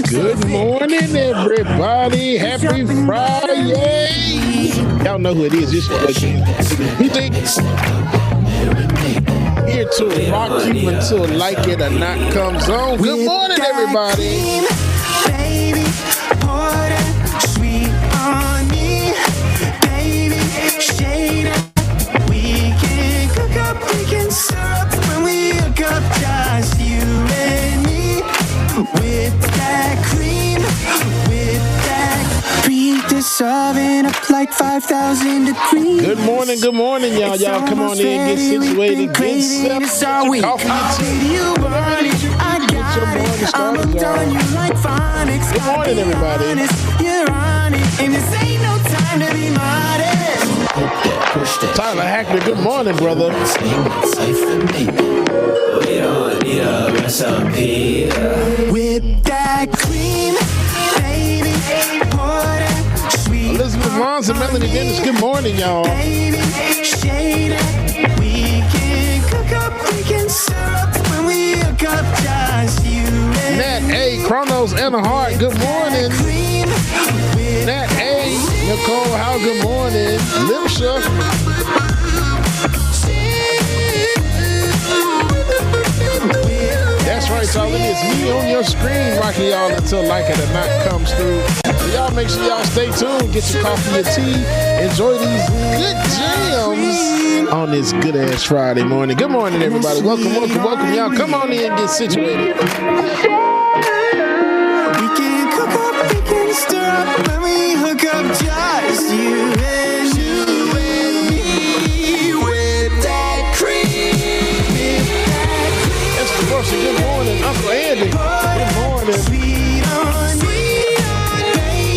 Good morning, everybody. Happy Friday. Y'all know who it is. This is here to rock you until Like It or Not comes on. Good morning, everybody. Baby, pour that sweet on me. Baby, shade up. We can cook up, we can syrup when we hook up, just you and me. With that cream, with that preheat this oven up like 5,000 degrees. Good morning, y'all. Y'all come on in, get situated, get set. Coffee, tea. You burn it, I got it. I'm hooked on you like phonics. Good morning, everybody. You're on it, and this ain't no time to be modest. Tyler Hackner, good morning, brother. We don't need a recipe. Whip that cream, baby, pour that sweet. Elizabeth Mons and Melanie Dennis, good morning, y'all. Baby, shade up. We can cook up, we can syrup when we hook up, just you and Nat A, Chronos and a Heart, good morning. Nat A, Nicole Howe, good morning. Limsha. That's right, y'all. It's me on your screen rocking y'all until Like It or Not comes through. So y'all make sure y'all stay tuned. Get your coffee, your tea. Enjoy these good jams on this good-ass Friday morning. Good morning, everybody. Welcome. Y'all come on in and get situated. We can cook up, we can stir up when we hook up, just you and me with that cream. It's the Russian. Good morning, Uncle Andy. Good morning.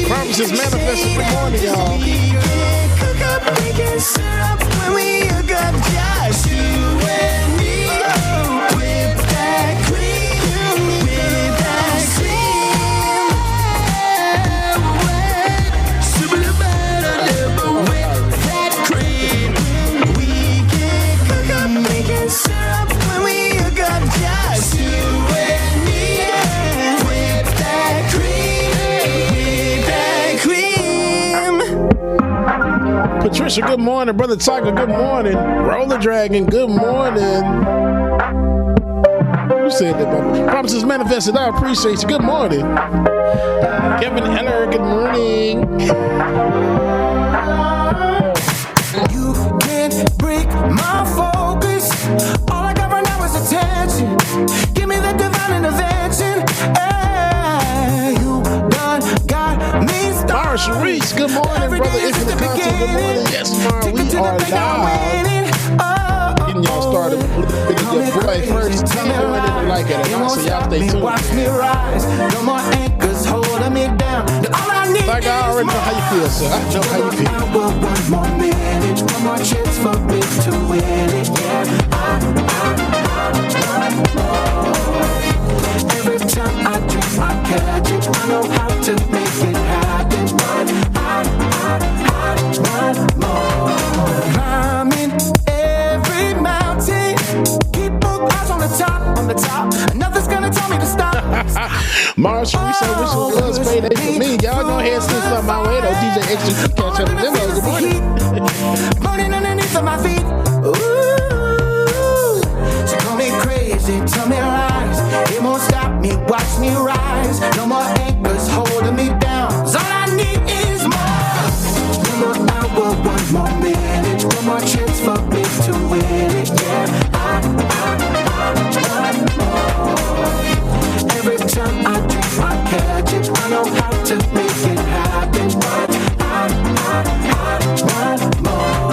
Promises manifested. Good morning, y'all. We can cook up, we can stir up when we hook up, just you and me with that cream, with that cream. With that cream, we can cook up, we can stir up when we hook up, just you and me with that cream, with that cream. Patricia, good morning. Brother Tiger, good morning. Roller Dragon, good morning. Who said that, brother? Promises manifested. I appreciate you. Good morning. Kevin Eller, good morning. You can't break my focus. All I got right now is attention. Give me that divine intervention. Hey, you done got me started. Mara Sharice, good morning, brother. Infinite Content, good morning. Yes, Mara, we are live. Getting y'all started with your boy first. Tell me what it like it. And also, y'all stay tuned. Watch me rise. No more anchors holding me down. All I need like I already know how you feel, sir. I know how you feel. One more minute, one more chance for me to win it. Yeah, every time I dream, I catch it. I know how to make it happen. One more. Climbing every mountain. Keep both eyes on the top. Nothing's gonna tell me to stop. Mars Reese, I wish it was payday for me. Y'all go ahead and send something my way though. DJ Extra, catch up with them. Good morning. Morning underneath of my feet. Ooh, she call me crazy, tell me rise. It won't stop me, watch me rise. No more anchors holding me down. 'Cause all I need is more. One more hour, one more minute, one more chance for me to win it. Yeah, one more. Every time I dream, I catch it. I know how to make it happen. One more.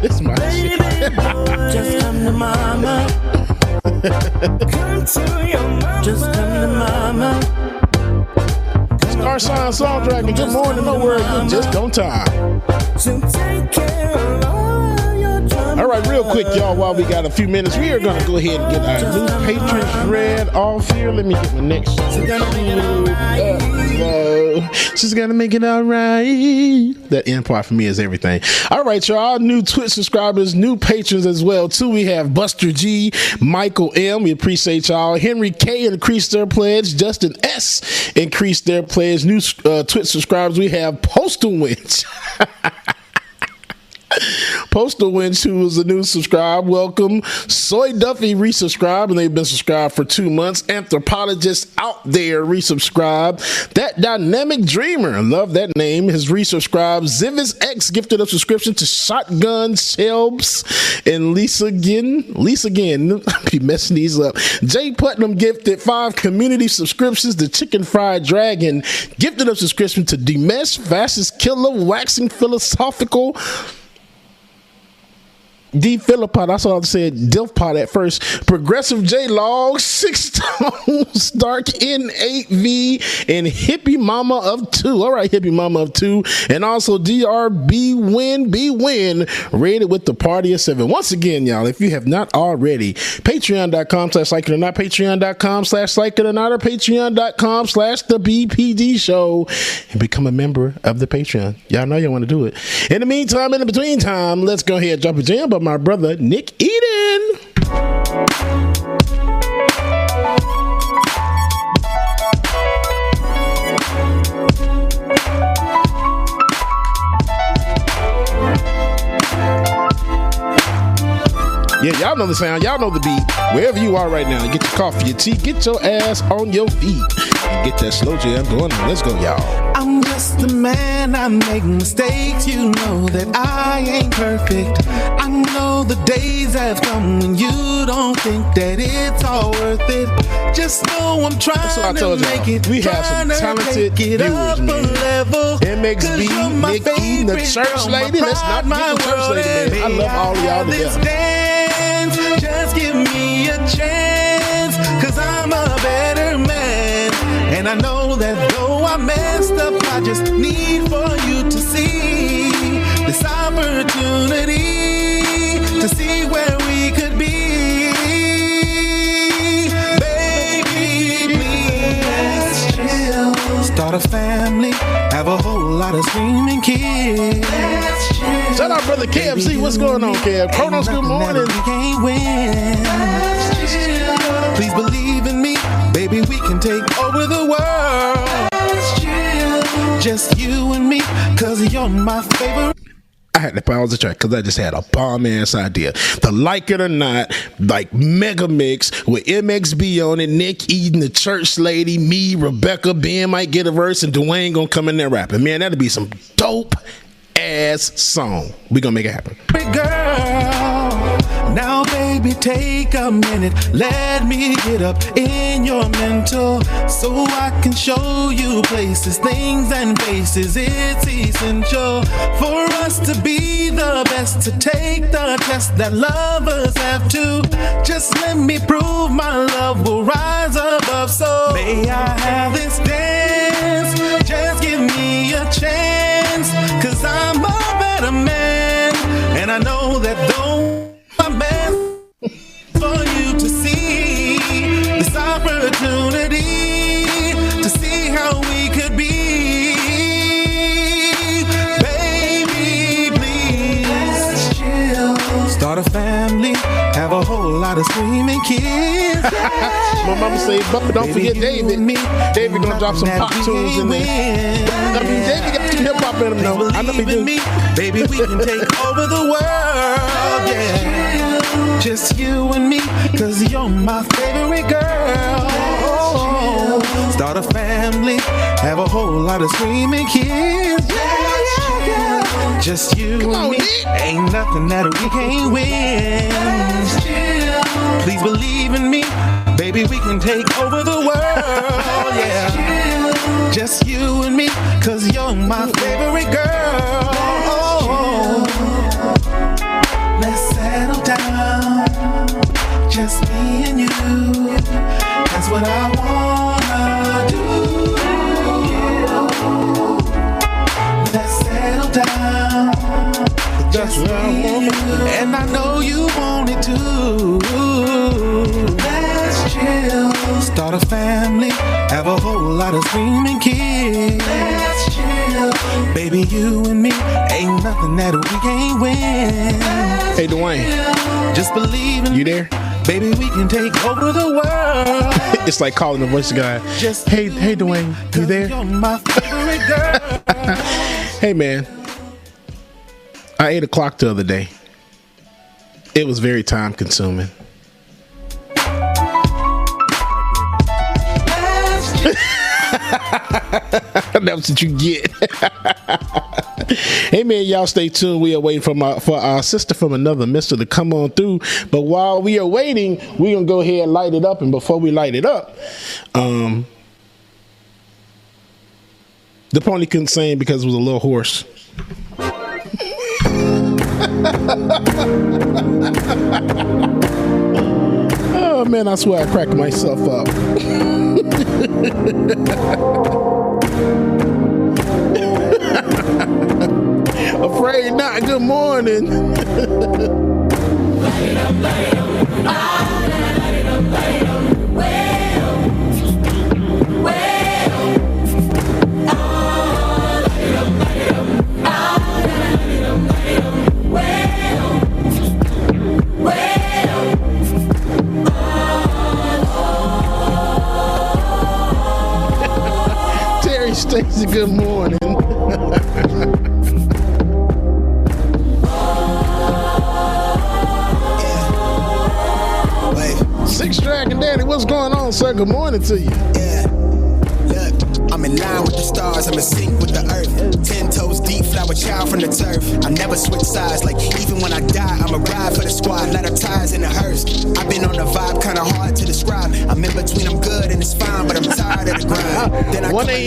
This is my shit. Just come to mama. Come to your mama. Just come to mama. Starshine Song Dragon, good morning, no worries, you're just on time. So take care of Real quick, y'all, while we got a few minutes, we are going to go ahead and get our new patrons read off here. Let me get my next she's gonna make it all right. That end part for me is everything. All right, y'all. Our new Twitch subscribers, new patrons as well, too. We have Buster G, Michael M. We appreciate y'all. Henry K increased their pledge. Justin S increased their pledge. New Twitch subscribers, we have Postal Winch. Postal Winch, who was a new subscribe, welcome. Soy Duffy resubscribed, and they've been subscribed for 2 months. Anthropologist out there resubscribed. That Dynamic Dreamer, love that name, has resubscribed. Zivis X gifted a subscription to Shotgun Shelbs and Lisa again, I be messing these up. Jay Putnam gifted 5 community subscriptions. The Chicken Fried Dragon gifted a subscription to Demesh, Fastest Killer, Waxing Philosophical, D. Philippa, that's all I said. Dilfpot at first. Progressive J Log, 6 Stones, Dark N8V, and Hippie Mama of 2. All right, Hippie Mama of 2. And also DRB Win, rated with the party of 7. Once again, y'all, if you have not already, patreon.com/LikeItOrNot, patreon.com/LikeItOrNot, or patreon.com/The BPD Show, and become a member of the Patreon. Y'all know you want to do it. In the meantime, in the between time, let's go ahead and drop a jam by my brother Nick Eaton. Yeah, y'all know the sound. Y'all know the beat. Wherever you are right now, get your coffee, your tea, get your ass on your feet, and get that slow jam going on. Let's go, y'all. I'm just a man, I make mistakes. You know that I ain't perfect. I know the days have come when you don't think that it's all worth it. Just know I'm trying to make it. We have some talented viewers, man. MXB, Nick Eaton, the church lady. Let's not forget the church lady, man. I love all of y'all together. Just give me a chance, cause I'm a better man. And I know that though I messed up, I just need for you to see this opportunity to see where we could be. Baby, please chill. Start a family, have a whole lot of screaming kids. Shout out, brother KFC. What's going on, Kev? Kronos, good morning. We can't win. Please believe in me, baby. We can take over the world. Just you and me, cause you're my favorite. I had to pause the track because I just had a bomb ass idea. The Like It or Not, like mega mix with MXB on it, Nick Eaton, the church lady, me, Rebecca, Ben might get a verse, and Dwayne gonna come in there rapping. Man, that'd be some dope ass song. We gonna make it happen. Girl, now baby, take a minute. Let me get up in your mental so I can show you places, things, and faces. It's essential for us to be the best, to take the test that lovers have to. Just let me prove my love will rise above. So may I have this dance? Just give me a chance, cause I'm a better man, and I know that though I'm best for you to see this opportunity to see how we could be. Baby, please, let's chill. Start a family, have a whole lot of screaming kids. My mama say, but don't forget David. David gonna drop some pop tunes in there. David got some hip hop in him, though. I know he do. Baby, we can take over the world, yeah. Just you and me, cause you're my favorite girl. Start a family, have a whole lot of screaming kids, yeah. Just you and me, ain't nothing that we can't win. Please believe in me, baby, we can take over the world, yeah. Just you and me, cause you're my favorite girl. Let's settle down, just me and you. That's what I wanna do. Let's settle down, That's what I want. And I know you want it too. Let's chill. Start a family. Have a whole lot of screaming kids. Let's chill. Baby, you and me ain't nothing that we can't win. Hey, Dwayne. Just believe in you there? Baby, we can take over the world. It's like calling the voice guy. Just hey, Dwayne, you there? You're my favorite girl. Hey, man. I ate a clock the other day. It was very time consuming. That's what you get. Hey man, y'all stay tuned. We are waiting for our sister from another mister to come on through. But while we are waiting, we're gonna go ahead and light it up. And before we light it up, the pony couldn't sing because it was a little hoarse. Oh man, I swear I cracked myself up. Afraid not. Good morning. Light it up, light it up. Light it up, light it up. Well, well. Oh, light it up, light it up. Light it up, light it up. Well, well. Oh. Terry Stacy, good morning. Six Dragon Daddy, what's going on, sir? Good morning to you. Yeah, look, I'm in line with the stars, I'm in sync with the earth. 10 toes deep, flower child from the turf. I never switch sides, like even when I die, I'ma ride for the squad, let her ties in the hearse. I've been on the vibe, kinda hard to describe. I'm in between, I'm good and it's fine, but I'm tired of the grind. Then I come alive in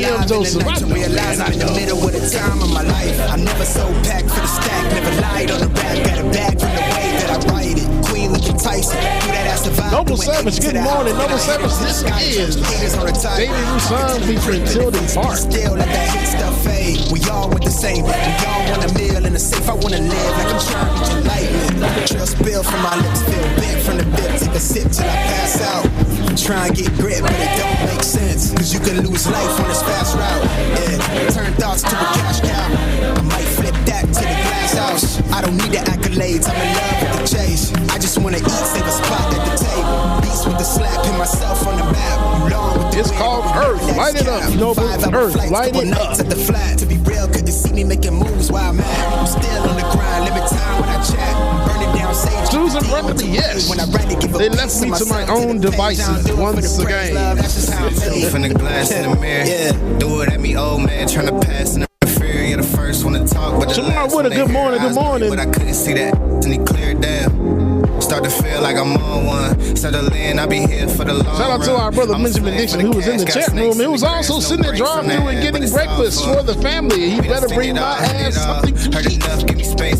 the night to realize I'm in the middle of the time of my life. I never so packed for the stack, never lied on the rap, got a bag from the way that I write it. Queen looking Tyson, do that ass survive. Noble Savage, good morning. Noble Savage, this is David Rusan featuring Tilden Park. Still let that hit stuff fade. We all want the same. We all want a meal in the safe. I want to live like I'm trying to get lightning. Trail spill from my lips, feel big from the bip. Take a sip till I pass out. Try and get grit, but it don't make sense. Cause you can lose life on this fast route. Yeah, turn thoughts to a cash cow. I might flip that to the glass house. I don't need the accolades, I'm in love with the chase. I just wanna eat, save a spot at the table. Beats with the slap, pin myself on the map. Long with the it's called Earth, light it up, Noble. Earth, light it up. At the flat, to be real, couldn't see me making moves while I'm at. I'm still on the grind, limit time when I chat. Burning down sage. Susan Remedy, yes. They left me to my own devices once again. From the glass in the mirror, yeah. Do it at me, old man, trying to pass in the fear. You're the first one to talk, but the last one to good morning, good morning. But I couldn't see that, and he cleared down. Start to feel like I'm on one. Settle in, I'll be here for the long run. Shout out to our brother Benjamin Dixon, who was in the chat room. He was also sitting there driving through and getting breakfast for the family. He better bring my ass something to eat,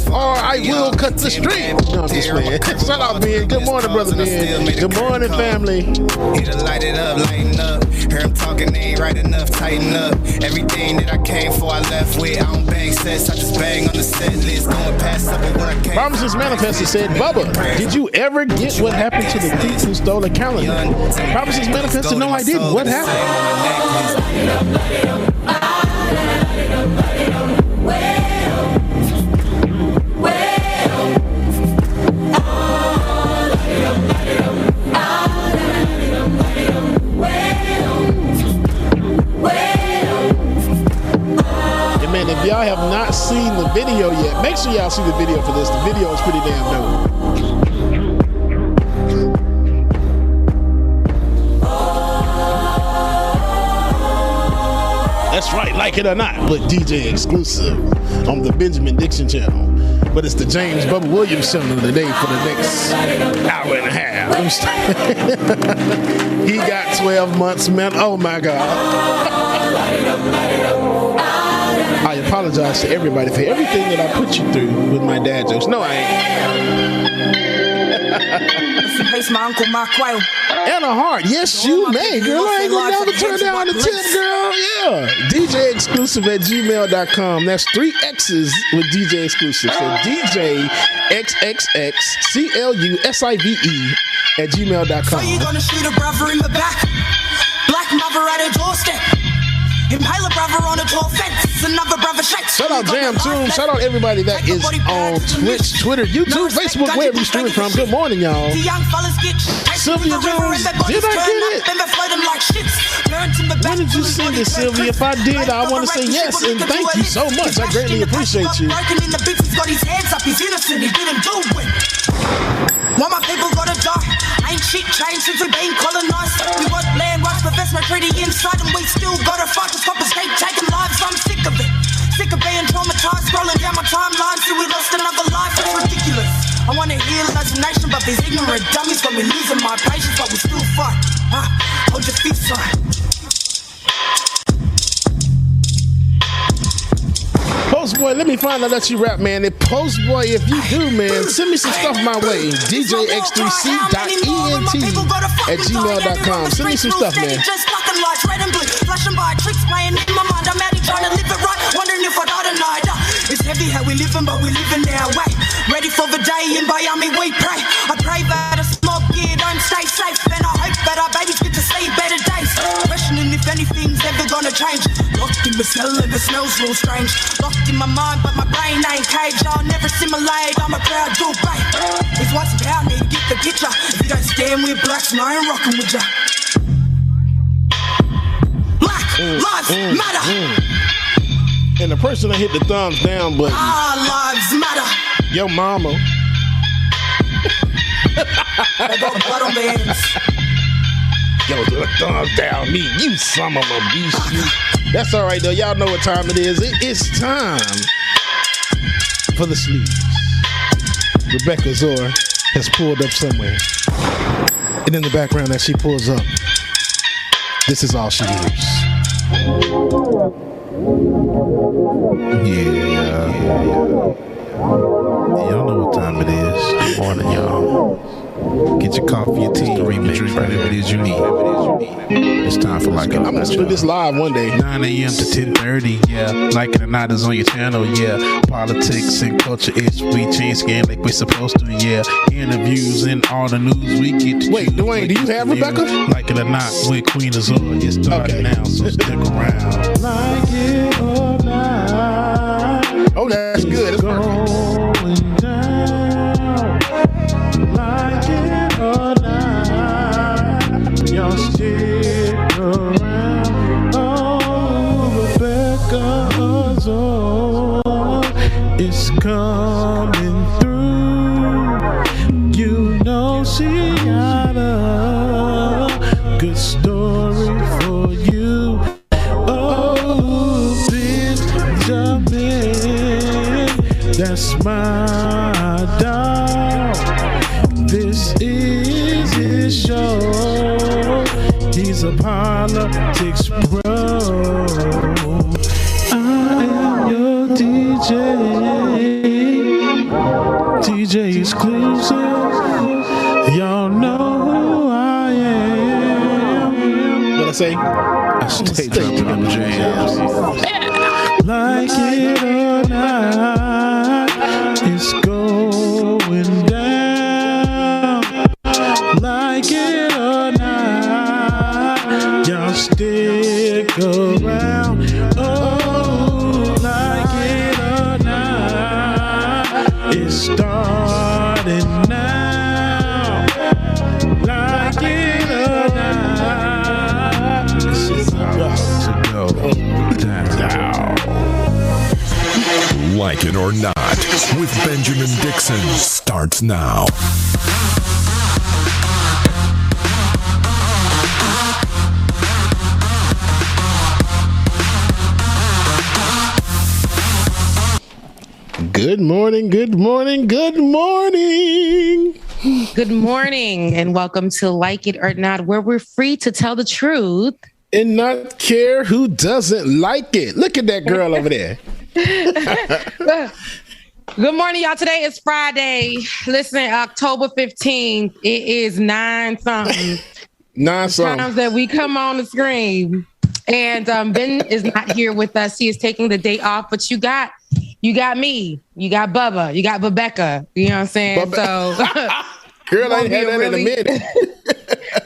or I will cut the stream. No, I'm just playing. Shout out, Ben. Good morning, brother Ben. Good morning, family. Here to light it up, lighten up. Hear him talking, they ain't right enough, tighten up. Everything that I came for, I left with. I don't bang sets, I just bang on the set list. Going past up with what I came. Promises Manifested said, Bubba, did you ever get what happened to the thief who stole the calendar? Promises Manifested, no, I didn't. What happened? Man, if y'all have not seen the video yet, make sure y'all see the video for this. The video is pretty damn dope. That's right, like it or not, but DJ exclusive on the Benjamin Dixon channel. But it's the James Bubba Williams channel today for the next hour and a half. He got 12 months, man. Oh my God. I apologize to everybody for everything that I put you through with my dad jokes. No, I ain't. Place my uncle Mark Quayle. And a heart. Yes, you may, girl. I ain't gonna never turn down the tip, girl. Yeah. DJ Exclusive at gmail.com. That's 3 X's with DJ Exclusive. So DJ XXXclusive at gmail.com. So you gonna shoot a brother in the back? Black mother at a doorstep. Impale a brother on a tall fence. Another brother shakes. Shout out Jam Tune. Shout out everybody that is on Twitch, Twitter, YouTube, Facebook, wherever you streaming from. Good morning, y'all. Sylvia Jones, did I get it? When did you send it, Sylvia? If I did, I want to say yes and thank you so much. I greatly appreciate you. Why my people gotta die? Ain't shit changed since we been colonized. We want land rights, but that's my treaty inside, and we still gotta fight to stop us hate taking lives. I'm sick of it. Sick of being traumatized, scrolling down my timeline, see we lost another life. It's ridiculous. I wanna heal as a nation, but these ignorant dummies got me losing my patience, but we still fight. Hold your feet, son. Postboy, let me find out that you rap, man. And Postboy, if you do, man, send me some stuff my way. DJX3C.ENT at gmail.com. Send me some stuff, man. It's heavy how we living, but we living our way. Ready for the day in Miami, we pray. I pray that a smoke gear don't stay safe, and I hope that our babies get to see better days. Questioning if anything's ever gonna change. Locked in the cell and the smells real strange. Locked in my mind, but my brain ain't caged. I'll never simulate, I'm a proud Dubai. It's what's about, need to get the picture. If you don't stand with blacks, no, I ain't rocking with ya. Black lives matter. And the person that hit the thumbs down button. Our lives matter. Your mama. They got blood on their hands. Yo, the thumbs down me. You son of a beast. That's all right, though. Y'all know what time it is. It's time for the sleeves. Rebecca Zor has pulled up somewhere. And in the background as she pulls up, this is all she hears. Yeah. Y'all know what time it is. Good morning, y'all. Get your coffee, your tea, your remix, whatever it is you need. It's time for Like It or Not. I'm gonna split this live one day. 9 a.m. to 10:30, yeah. Like It or Not is on your channel, yeah. Politics and culture ish, we change scan like we're supposed to, yeah. Interviews and all the news we get to. Wait, Dwayne, do you have Rebecca? Like It or Not with Queen Azor. It's starting now, so stick around. Like it or not. Oh, that's good. It's perfect. Going down. Like it or not, y'all stick around. Oh, Rebecca's on. It's coming through. You know she got a good story for you. Oh, Benjamin, that's my dog. This is his show. He's a politics bro. I am your DJ. DJ Exclusive. Y'all know who I am. What I say? I stay dropping them jams. Like it or not, it's going down. Like it or not, y'all stick around. Oh, like it or not, it's starting now. Like it or not, this is about to go down. Like It or Not with Benjamin Dixon starts now. Good morning, good morning, good morning. Good morning, and welcome to Like It or Not, where we're free to tell the truth and not care who doesn't like it. Look at that girl over there. Good morning, y'all. Today is Friday. Listen, October 15th. It is 9-something. 9-something. Times that we come on the screen. And Ben is not here with us. He is taking the day off, but you got me. You got Bubba. You got Rebecca. You know what I'm saying? So girl, I ain't had that in a minute.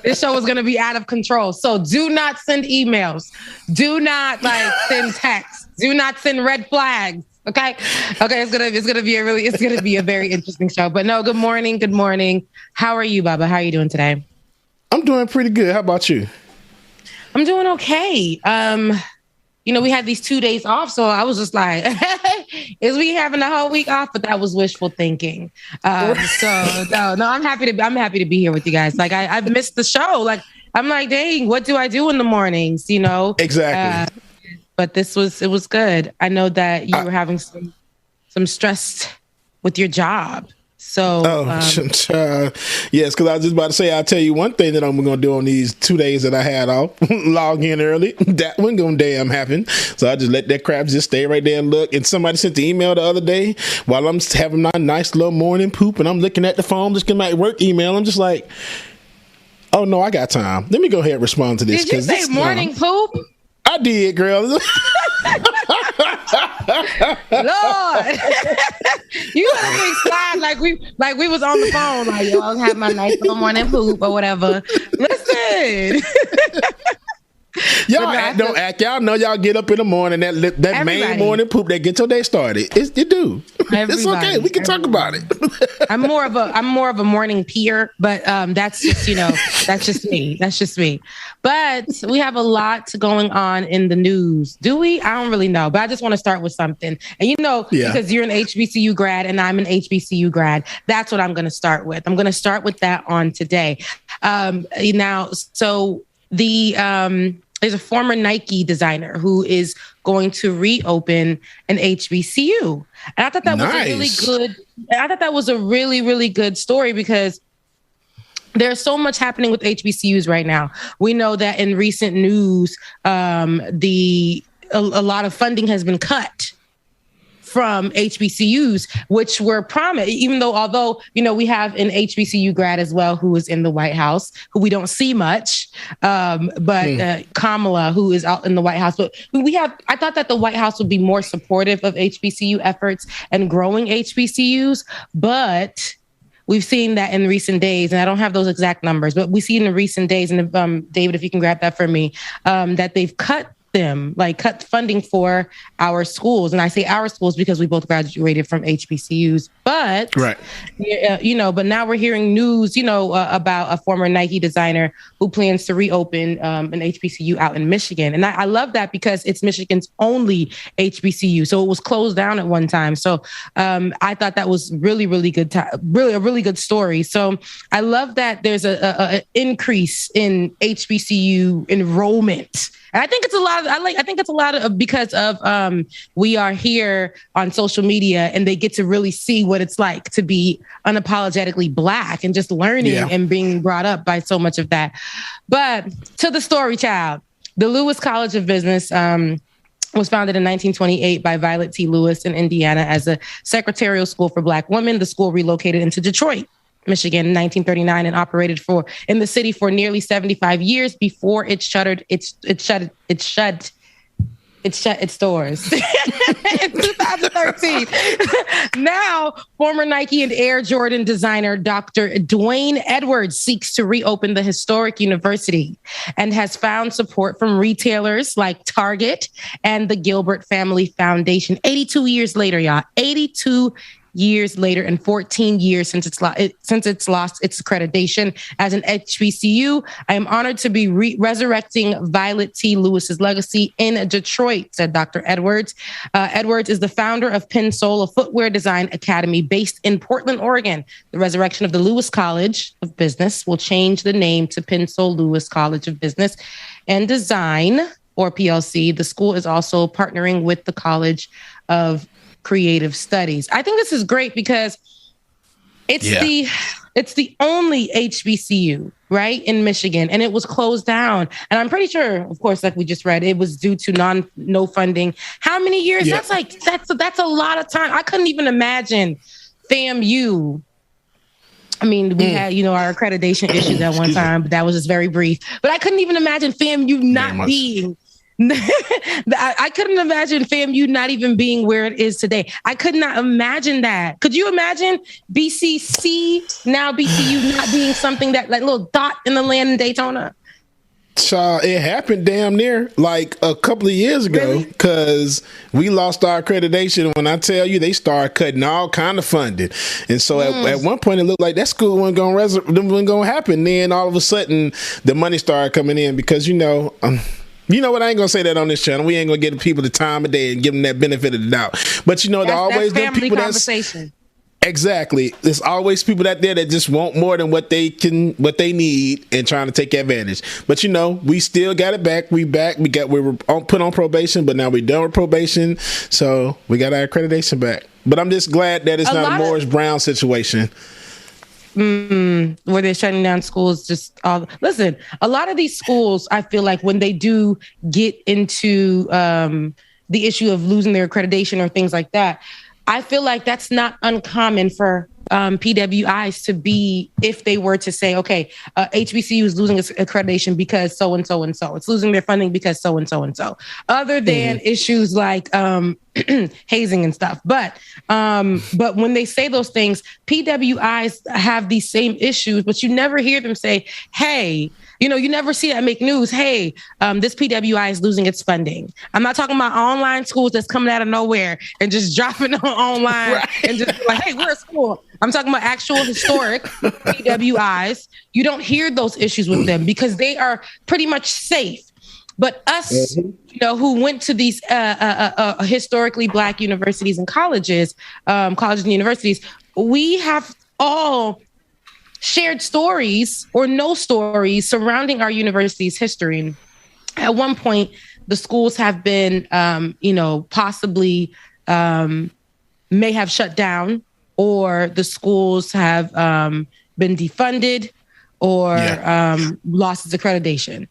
This show is going to be out of control. So do not send emails. Do not send texts. Do not send red flags. Okay. It's gonna be a very interesting show. But no, good morning. Good morning. How are you, Bubba? How are you doing today? I'm doing pretty good. How about you? I'm doing okay. We had these 2 days off, so I was just like, is we having the whole week off? But that was wishful thinking. I'm happy to be here with you guys. Like I've missed the show. Like I'm like, dang, what do I do in the mornings? Exactly. But it was good. I know that you were having some stress with your job. So, yes, because I was just about to say, I'll tell you one thing that I'm going to do on these 2 days that I had off, log in early. That wasn't going to damn happen. So I just let that crap just stay right there and look. And somebody sent the email the other day while I'm having my nice little morning poop and I'm looking at the phone, just getting my work email. I'm just like, oh no, I got time. Let me go ahead and respond to this. Did you say morning poop? I did, girl. Lord, you gotta be excited like we was on the phone, like yo, I'll have my nice little morning poop or whatever. Listen. Y'all don't act. Y'all know y'all get up in the morning. That main morning poop that gets your day started. You do. It's okay. We can talk about it. I'm more of a morning peer, but that's just that's just me. That's just me. But we have a lot going on in the news. Do we? I don't really know. But I just want to start with something. And because you're an HBCU grad and I'm an HBCU grad, that's what I'm going to start with. I'm going to start with that on today. There's a former Nike designer who is going to reopen an HBCU. And I thought that was a really good, I thought that was a really, really good story because there's so much happening with HBCUs right now. We know that in recent news, a lot of funding has been cut from HBCUs, which were promised, although we have an HBCU grad as well who is in the White House, who we don't see much, but Kamala, who is out in the White House. But I thought that the White House would be more supportive of HBCU efforts and growing HBCUs, but we've seen that in recent days, and I don't have those exact numbers, but we see in the recent days, and David, if you can grab that for me, that they've cut funding for our schools. And I say our schools because we both graduated from HBCUs, but, right. But now we're hearing news, about a former Nike designer who plans to reopen an HBCU out in Michigan. And I love that because it's Michigan's only HBCU. So it was closed down at one time. So I thought that was really, really good, a really good story. So I love that there's a increase in HBCU enrollment. And I think it's a lot. I think it's a lot of because of we are here on social media, and they get to really see what it's like to be unapologetically Black and just learning and being brought up by so much of that. But to the story, child, the Lewis College of Business was founded in 1928 by Violet T. Lewis in Indiana as a secretarial school for Black women. The school relocated into Detroit, Michigan in 1939 and operated in the city for nearly 75 years before it shut its doors in 2013. Now, former Nike and Air Jordan designer Dr. Dwayne Edwards seeks to reopen the historic university and has found support from retailers like Target and the Gilbert Family Foundation. 82 years later, y'all. 82 years later and 14 years since it's lost its accreditation as an HBCU. I am honored to be resurrecting Violet T. Lewis's legacy in Detroit, said Dr. Edwards. Edwards is the founder of Pensole, a footwear design academy based in Portland, Oregon. The resurrection of the Lewis College of Business will change the name to Pensole Lewis College of Business and Design, or PLC. The school is also partnering with the College of Creative Studies. I think this is great because It's the only HBCU, right, in Michigan, and it was closed down. And I'm pretty sure, of course, like we just read, it was due to no funding. How many years? Yeah. That's a lot of time. I couldn't even imagine FAMU. I mean, we had, our accreditation issues at one time, but that was just very brief. But I couldn't even imagine FAMU not being. I couldn't imagine FAMU not even being where it is today. I could not imagine that. Could you imagine BCC, now BCU, not being something that like little dot in the land in Daytona? It happened damn near like a couple of years ago because we lost our accreditation. When I tell you, they started cutting all kind of funding. And so at one point, it looked like that school wasn't going to happen. Then all of a sudden, the money started coming in because, you know what? I ain't gonna say that on this channel. We ain't gonna give people the time of day and give them that benefit of the doubt. But there always them people conversation. Exactly. There's always people out there that just want more than what they need and trying to take advantage. But we still got it back. We were put on probation, but now we're done with probation. So we got our accreditation back. But I'm just glad that it's not a Morris Brown situation. Where they're shutting down schools. Listen, a lot of these schools, I feel like when they do get into the issue of losing their accreditation or things like that, I feel like that's not uncommon for PWIs to be, if they were to say, okay, HBCU is losing its accreditation because so and so and so. It's losing their funding because so and so and so. Other than issues like hazing and stuff. But when they say those things, PWIs have these same issues, but you never hear them say, hey, you never see that make news. Hey, this PWI is losing its funding. I'm not talking about online schools that's coming out of nowhere and just dropping on online and just like, hey, we're a school. I'm talking about actual historic PWIs. You don't hear those issues with them because they are pretty much safe. But us, who went to these historically Black universities and colleges and universities, we have all shared stories or no stories surrounding our university's history. At one point, the schools have been, possibly may have shut down, or the schools have been defunded or lost its accreditation.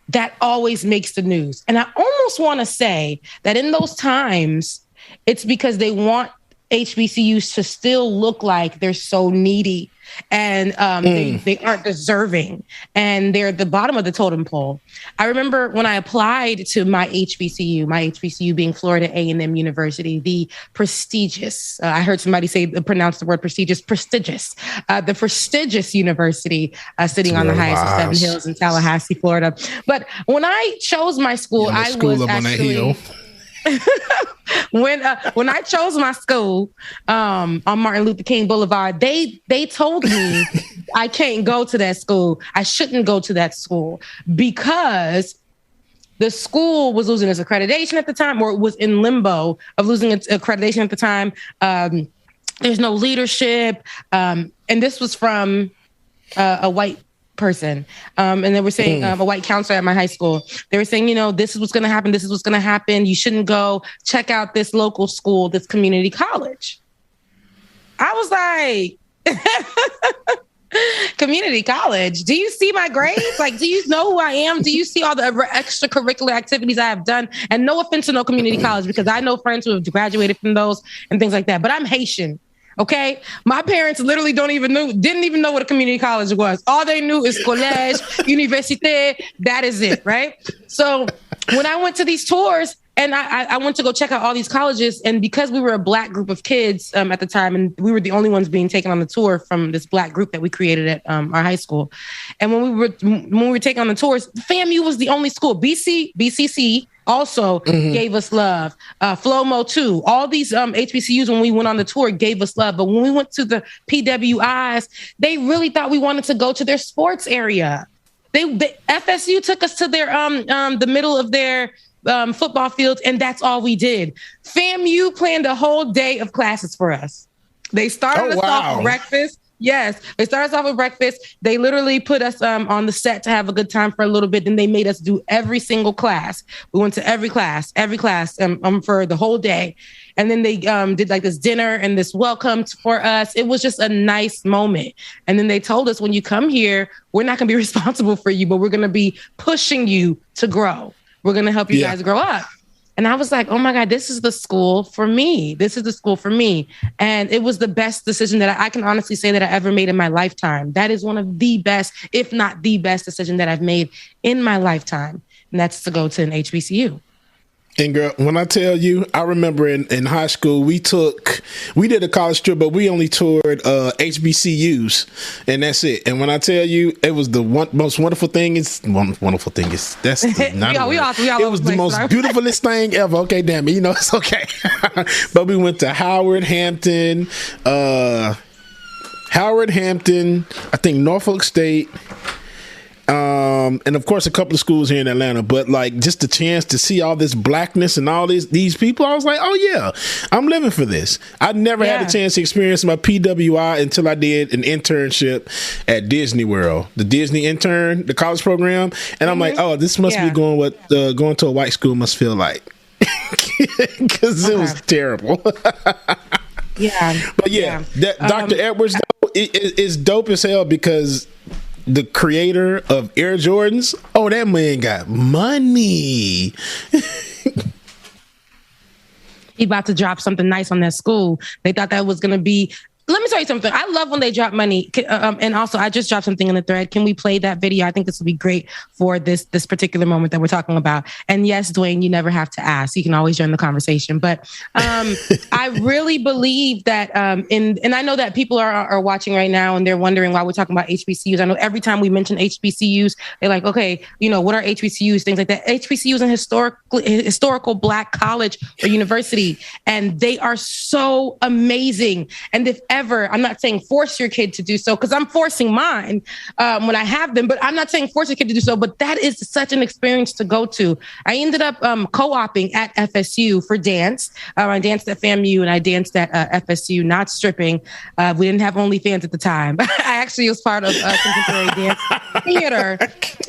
That always makes the news. And I almost want to say that in those times, it's because they want HBCUs to still look like they're so needy and they aren't deserving and they're at the bottom of the totem pole. I remember when I applied to my HBCU being Florida A&M University, the prestigious, I heard somebody pronounce the word prestigious, the prestigious university sitting on the highest of Seven Hills in Tallahassee, Florida. But when I chose my school, I was actually... When I chose my school on Martin Luther King Boulevard, they told me I can't go to that school. I shouldn't go to that school because the school was losing its accreditation at the time, or it was in limbo of losing its accreditation at the time. There's no leadership. And this was from a white person. And they were saying, a white counselor at my high school, they were saying, this is what's going to happen. This is what's going to happen. You shouldn't go. Check out this local school, this community college. I was like, community college? Do you see my grades? Like, do you know who I am? Do you see all the extracurricular activities I have done? And no offense to no community college, because I know friends who have graduated from those and things like that. But I'm Haitian. Okay, my parents literally didn't even know what a community college was. All they knew is college, université. That is it, right? So when I went to these tours and I went to go check out all these colleges, and because we were a Black group of kids at the time, and we were the only ones being taken on the tour from this Black group that we created at our high school, and when we were taking on the tours, FAMU was the only school. BCC also gave us love. FLOMO too. All these HBCUs, when we went on the tour, gave us love. But when we went to the PWIs, they really thought we wanted to go to their sports area. FSU took us to their the middle of their football fields, and that's all we did. FAMU planned a whole day of classes for us. They started us off breakfast. Yes. They started us off with breakfast. They literally put us on the set to have a good time for a little bit. Then they made us do every single class. We went to every class for the whole day. And then they did like this dinner and this welcome for us. It was just a nice moment. And then they told us, when you come here, we're not going to be responsible for you, but we're going to be pushing you to grow. We're going to help you guys grow up. And I was like, oh my God, this is the school for me. This is the school for me. And it was the best decision that I can honestly say that I ever made in my lifetime. That is one of the best, if not the best decision that I've made in my lifetime. And that's to go to an HBCU. And girl, when I tell you, I remember in high school, we did a college trip, but we only toured HBCUs, and that's it. And when I tell you, it was the most wonderful thing. It was the most beautifulest thing ever. Okay, damn it, it's okay. But we went to Howard, Hampton, I think Norfolk State. And of course, a couple of schools here in Atlanta, but like just the chance to see all this blackness and all these people, I was like, oh yeah, I'm living for this. I never had a chance to experience my PWI until I did an internship at Disney World, the Disney intern, the college program. And I'm like, oh, this must be going to a white school must feel like, because it was terrible. But Dr. Edwards though, is dope as hell, because the creator of Air Jordans, that man got money. He about to drop something nice on that school. They thought that was going to be... Let me tell you something. I love when they drop money. And also, I just dropped something in the thread. Can we play that video? I think this will be great for this particular moment that we're talking about. And yes, Dwayne, you never have to ask. You can always join the conversation. But I really believe that, and I know that people are watching right now and they're wondering why we're talking about HBCUs. I know every time we mention HBCUs, they're like, okay, what are HBCUs? Things like that. HBCUs and historical Black college or university. And they are so amazing. And if ever, I'm not saying force your kid to do so, because I'm forcing mine when I have them, but I'm not saying force your kid to do so, but that is such an experience to go to. I ended up co-oping at FSU for dance. I danced at FAMU and I danced at FSU, not stripping. We didn't have OnlyFans at the time. I actually was part of contemporary dance theater.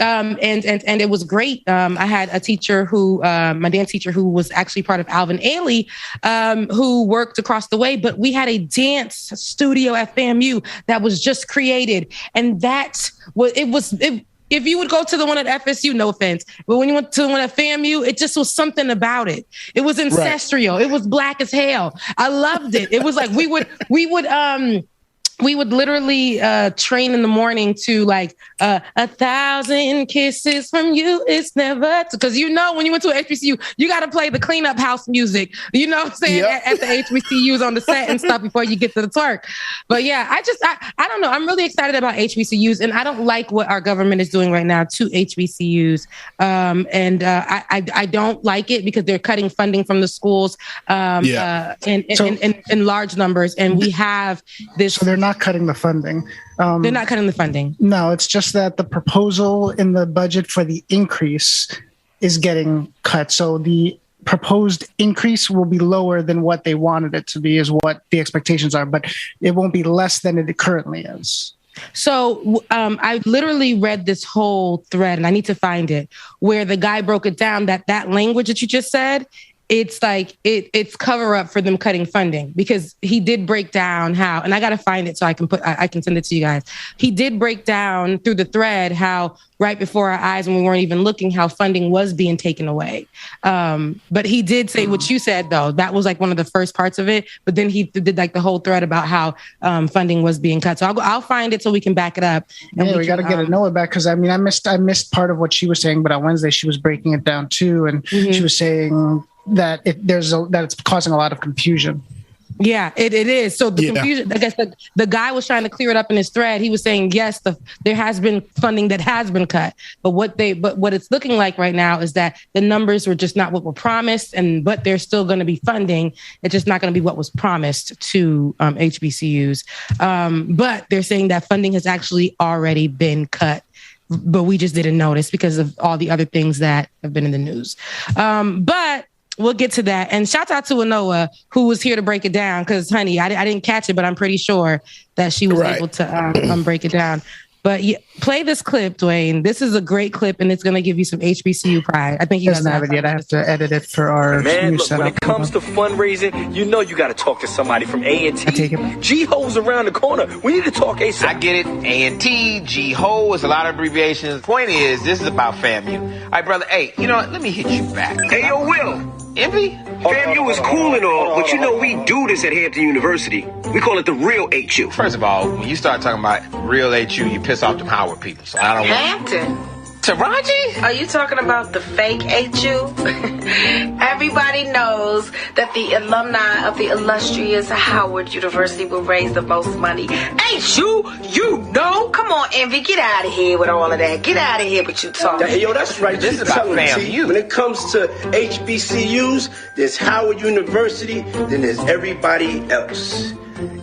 And it was great. I had a teacher my dance teacher who was actually part of Alvin Ailey, who worked across the way, but we had a dance studio at FAMU that was just created. And that's what it was. If you would go to the one at FSU, no offense, but when you went to the one at FAMU, it just was something about it. It was ancestral. Right. It was Black as hell. I loved it. It was like we would literally train in the morning to like 1,000 kisses from you. It's never, because when you went to an HBCU, you got to play the cleanup house music. You know what I'm saying? Yep. At the HBCUs on the set and stuff before you get to the twerk. But yeah, I don't know. I'm really excited about HBCUs, and I don't like what our government is doing right now to HBCUs. I don't like it because they're cutting funding from the schools in large numbers, and we have this. So they're not cutting the funding. They're not cutting the funding. No, it's just that the proposal in the budget for the increase is getting cut. So the proposed increase will be lower than what they wanted it to be, is what the expectations are, but it won't be less than it currently is. So I literally read this whole thread, and I need to find it, where the guy broke it down that language that you just said, it's like it's cover up for them cutting funding, because he did break down how, and I got to find it so I can send it to you guys. He did break down through the thread how right before our eyes, when we weren't even looking, how funding was being taken away. But he did say what you said, though. That was like one of the first parts of it. But then he did like the whole thread about how funding was being cut. So I'll find it so we can back it up. And we got to get Noah back, because I missed part of what she was saying, but on Wednesday she was breaking it down too, and she was saying that it's causing a lot of confusion. Yeah, it is. So the confusion, I guess the guy was trying to clear it up in his thread. He was saying, yes, there has been funding that has been cut, but what it's looking like right now is that the numbers were just not what were promised, but there's still going to be funding. It's just not going to be what was promised to HBCUs. But they're saying that funding has actually already been cut, but we just didn't notice because of all the other things that have been in the news. But we'll get to that. And shout out to Anoa, who was here to break it down. Because, honey, I didn't catch it, but I'm pretty sure that she was able to break it down. But play this clip, Dwayne. This is a great clip, and it's going to give you some HBCU pride. I think he doesn't have it yet. I have to edit it for our new setup. When it comes to fundraising, you know you got to talk to somebody from A&T. I take it. G-Ho's around the corner. We need to talk ASAP. I get it. A&T, G-Ho, it's a lot of abbreviations. Point is, this is about FAMU. All right, brother. Hey, you know what? Let me hit you back. Hey, yo, Will. Envy? FAMU is cool and all, but you know we do this at Hampton University. We call it the real HU. First of all, when you start talking about real HU, you piss off them Howard people. So I don't Hampton? Taraji? Are you talking about the fake HU? Everybody knows that the alumni of the illustrious Howard University will raise the most money. HU, you know? Come on, Envy, get out of here with all of that. Get out of here with you talking. Hey, yo, that's right. This is about FAMU. When it comes to HBCUs, there's Howard University, then there's everybody else.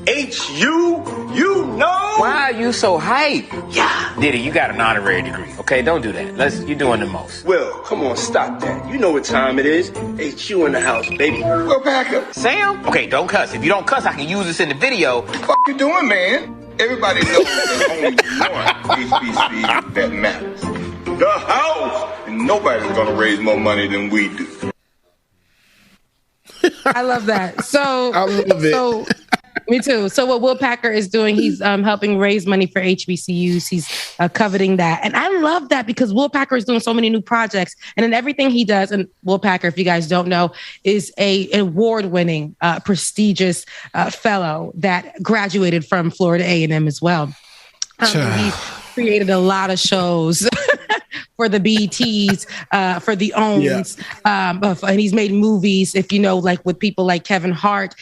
HU, you know? Why are you so hype? Yeah. Diddy, you got an honorary degree. Okay, don't do that. You're doing the most. Will, come on, stop that. You know what time it is. HU in the house, baby. Woolpacker. Sam? Okay, don't cuss. If you don't cuss, I can use this in the video. What the fuck you doing, man? Everybody knows there's only one HBCU that matters. The house. And nobody's going to raise more money than we do. I love that. So I love it. So me too. So what Woolpacker is doing, he's helping raise money for HBCUs. He's coveting that. And I love that because Woolpacker is doing so many new projects. And in everything he does, and Woolpacker, if you guys don't know, is an award-winning, prestigious fellow that graduated from Florida A&M as well. He's created a lot of shows for the BETs, for the OWNs, and he's made movies. If you know, like with people like Kevin Hart,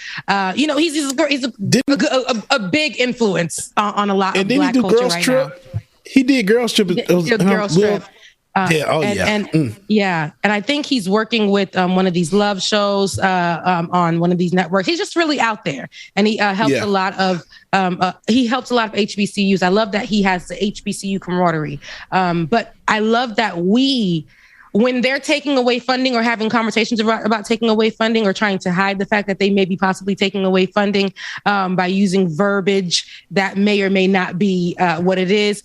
you know, he's a big influence on a lot of Black culture right now. He did Girls Trip. Girls Trip. And I think he's working with one of these love shows on one of these networks. He's just really out there, and he helps a lot of HBCUs. I love that he has the HBCU camaraderie, but I love that when they're taking away funding or having conversations about taking away funding or trying to hide the fact that they may be possibly taking away funding by using verbiage that may or may not be what it is,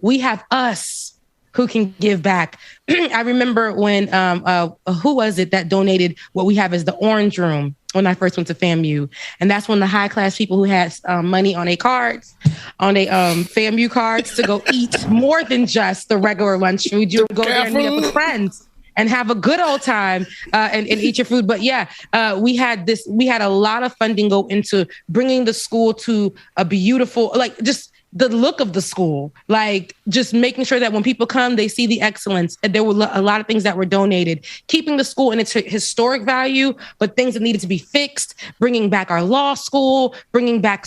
we have us who can give back. I remember when, who was it that donated what we have as the Orange Room when I first went to FAMU. And that's when the high class people who had money on their cards, on their FAMU cards to go eat more than just the regular lunch food. You would go there and meet up with friends and have a good old time and eat your food. But we had a lot of funding go into bringing the school to a beautiful, like just the look of the school, like just making sure that when people come, they see the excellence. And there were a lot of things that were donated, keeping the school in its historic value, but things that needed to be fixed, bringing back our law school, bringing back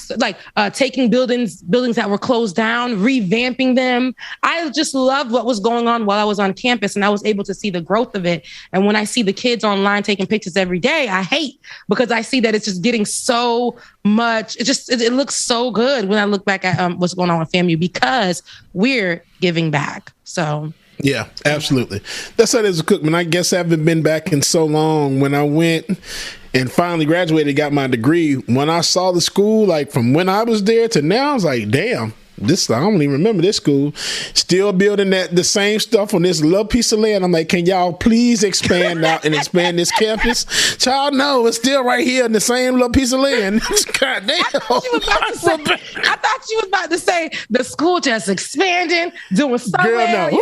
taking buildings that were closed down, revamping them. I just loved what was going on while I was on campus, and I was able to see the growth of it. And when I see the kids online taking pictures every day, I hate because I see that it's just getting so much. It looks so good when I look back at what's going on with FAMU because we're giving back. So yeah, absolutely. That's how it is, Cookman. I guess I haven't been back in so long. When I went and finally graduated, got my degree, when I saw the school, like from when I was there to now, I was like, damn. I don't even remember this school. Still building the same stuff on this little piece of land. I'm like, can y'all please expand out and expand this campus? Child, no, it's still right here in the same little piece of land. God damn. I thought you was about to say the school just expanding, doing so well. No.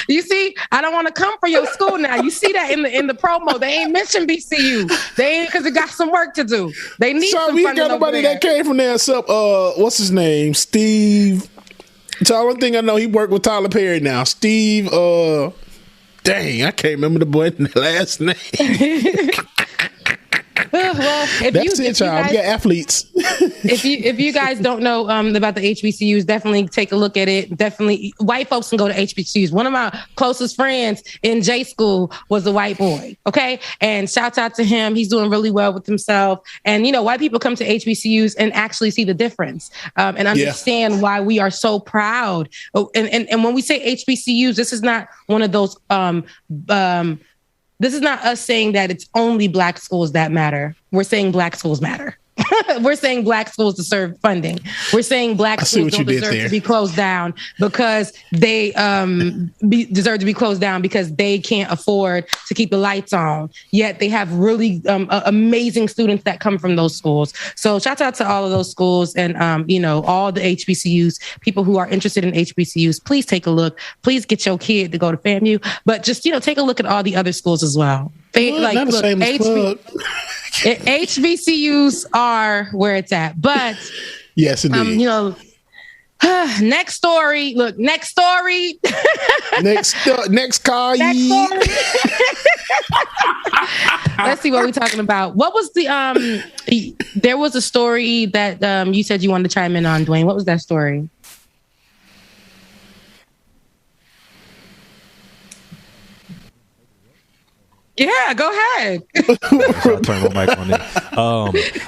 You see, I don't want to come for your school now. You see that in the promo. They ain't mentioned BCU. They ain't because they got some work to do. They need some we funding. got nobody that came from there except what's his name? Steve. So one thing I know, he worked with Tyler Perry now. Steve, dang, I can't remember the boy's last name. Well, that's it, child. We got athletes. if you guys don't know about the HBCUs, definitely take a look at it. Definitely, white folks can go to HBCUs. One of my closest friends in J school was a white boy. Okay, and shout out to him. He's doing really well with himself. And white people come to HBCUs and actually see the difference and understand why we are so proud. And when we say HBCUs, this is not one of those. This is not us saying that it's only Black schools that matter. We're saying Black schools matter. We're saying Black schools deserve funding. We're saying Black schools don't deserve to be closed down because they deserve to be closed down because they can't afford to keep the lights on. Yet they have really amazing students that come from those schools. So shout out to all of those schools and all the HBCUs. People who are interested in HBCUs, please take a look. Please get your kid to go to FAMU, but just take a look at all the other schools as well. HBCUs are where it's at, but yes, indeed. Next story. Look, next story. next car. Next story. Let's see what we're talking about. What was the there was a story that you said you wanted to chime in on, Dwayne. What was that story? Yeah, go ahead. I'll turn my mic on there.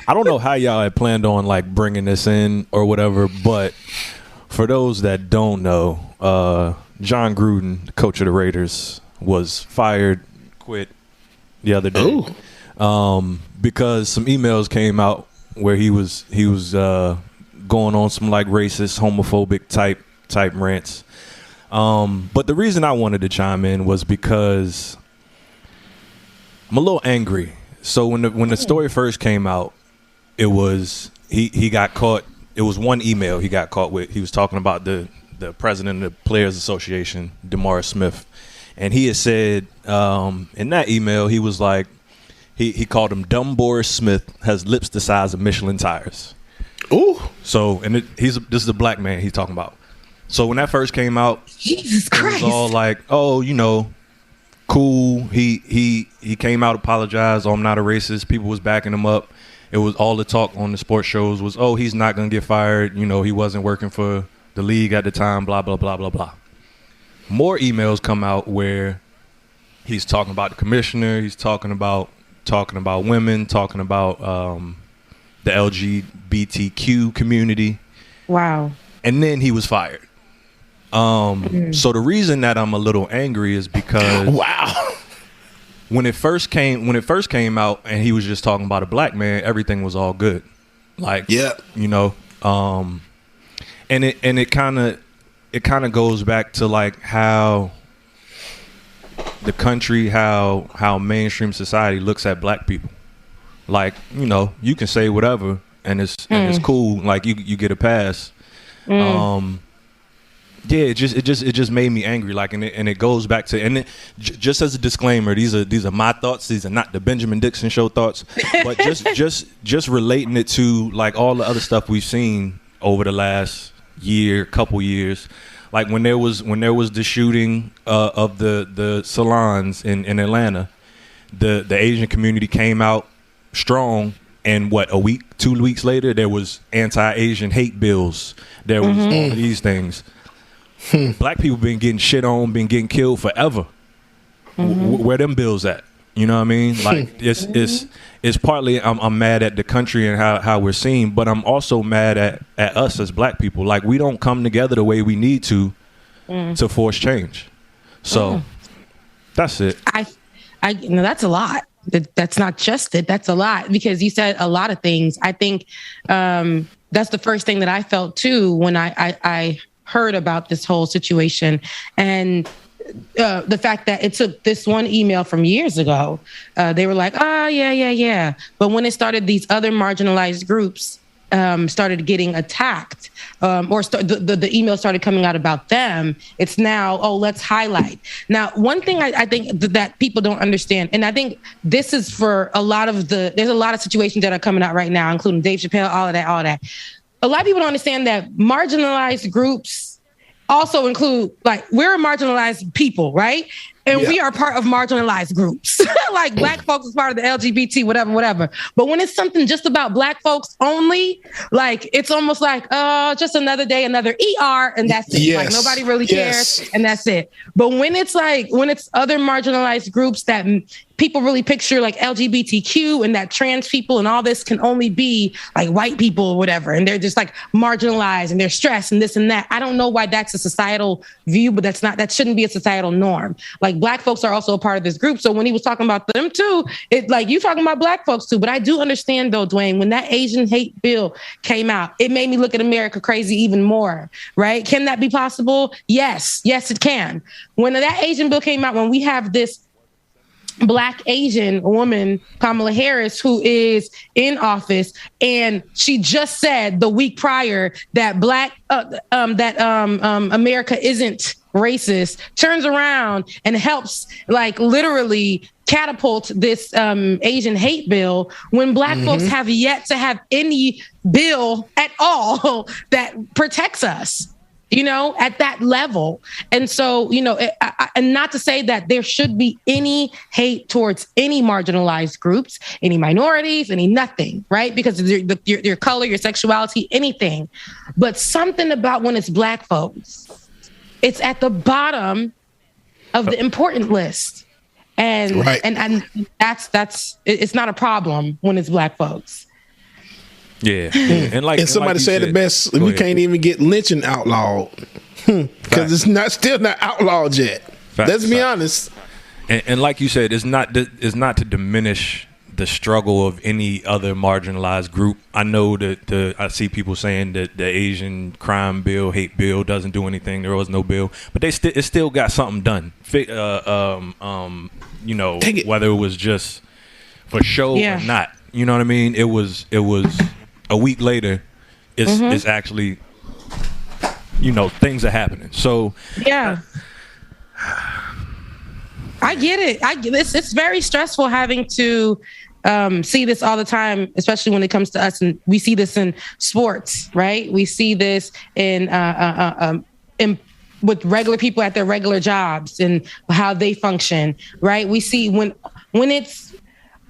I don't know how y'all had planned on bringing this in or whatever, but for those that don't know, John Gruden, the coach of the Raiders, was fired, quit the other day because some emails came out where he was going on some racist, homophobic type rants. But the reason I wanted to chime in was because I'm a little angry. So when the story first came out, it was he got caught. It was one email he got caught with. He was talking about the president of the Players Association, DeMar Smith, and he had said in that email he was like he called him dumb Boris Smith has lips the size of Michelin tires. Ooh. So this is a black man he's talking about. So when that first came out, Jesus Christ, it was all like, cool. He came out, apologized. I'm not a racist. People was backing him up. It was all the talk on the sports shows was, he's not going to get fired. He wasn't working for the league at the time, blah, blah, blah, blah, blah. More emails come out where he's talking about the commissioner. He's talking about women, talking about the LGBTQ community. Wow. And then he was fired. So the reason that I'm a little angry is because when it first came out and he was just talking about a black man, everything was all good. And it kind of goes back to how the country, how mainstream society looks at black people. You can say whatever and it's cool. You get a pass. Yeah, it just made me angry. And it goes back to just as a disclaimer, these are my thoughts. These are not the Benjamin Dixon Show thoughts, but just relating it to all the other stuff we've seen over the last couple years. When there was the shooting of the salons in Atlanta, the Asian community came out strong. And 2 weeks later, there was anti-Asian hate bills. There was all of these things. Black people been getting shit on, been getting killed forever. Where them bills at? You know what I mean? It's partly I'm mad at the country and how we're seen, but I'm also mad at us as black people. We don't come together the way we need to force change. So that's it. That's a lot. That's not just it. That's a lot because you said a lot of things. I think that's the first thing that I felt too when I heard about this whole situation and the fact that it took this one email from years ago. They were like, yeah. But when it started, these other marginalized groups started getting attacked the email started coming out about them. It's now, let's highlight. Now, one thing I think that people don't understand, and I think this is for there's a lot of situations that are coming out right now, including Dave Chappelle, all of that. A lot of people don't understand that marginalized groups also include, we're a marginalized people, right? And we are part of marginalized groups. Like Black folks is part of the LGBT, whatever. But when it's something just about Black folks only, like it's almost like, just another day, another ER, and that's it. Yes. Like nobody really cares, and that's it. But when it's other marginalized groups that people really picture, like LGBTQ and that trans people and all this can only be like white people or whatever, and they're just like marginalized and they're stressed and this and that. I don't know why that's a societal view, but that shouldn't be a societal norm. Like Black folks are also a part of this group. So when he was talking about them too, it like you talking about Black folks too. But I do understand though, Dwayne, when that Asian hate bill came out, it made me look at America crazy even more, right? Can that be possible? Yes, it can. When that Asian bill came out, when we have this Black Asian woman, Kamala Harris, who is in office, and she just said the week prior that America isn't racist, turns around and helps like literally catapult this Asian hate bill when Black folks have yet to have any bill at all that protects us, you know, at that level. And so, you know, and not to say that there should be any hate towards any marginalized groups, any minorities, any nothing, right? Because of your color, your sexuality, anything. But something about when it's Black folks, it's at the bottom of the important list. And that's it's not a problem when it's Black folks. Yeah. And somebody said the best, we can't even get lynching outlawed because it's still not outlawed yet. Let's be honest. And like you said, it's not to diminish the struggle of any other marginalized group. I know that I see people saying that the Asian crime bill, hate bill doesn't do anything. There was no bill, but it still got something done. You know, whether it was just for show or not. You know what I mean? It was a week later. It's actually, you know, things are happening. So yeah. I get it. It's very stressful having to see this all the time, especially when it comes to us. And we see this in sports, right? We see this in with regular people at their regular jobs and how they function, right? We see when it's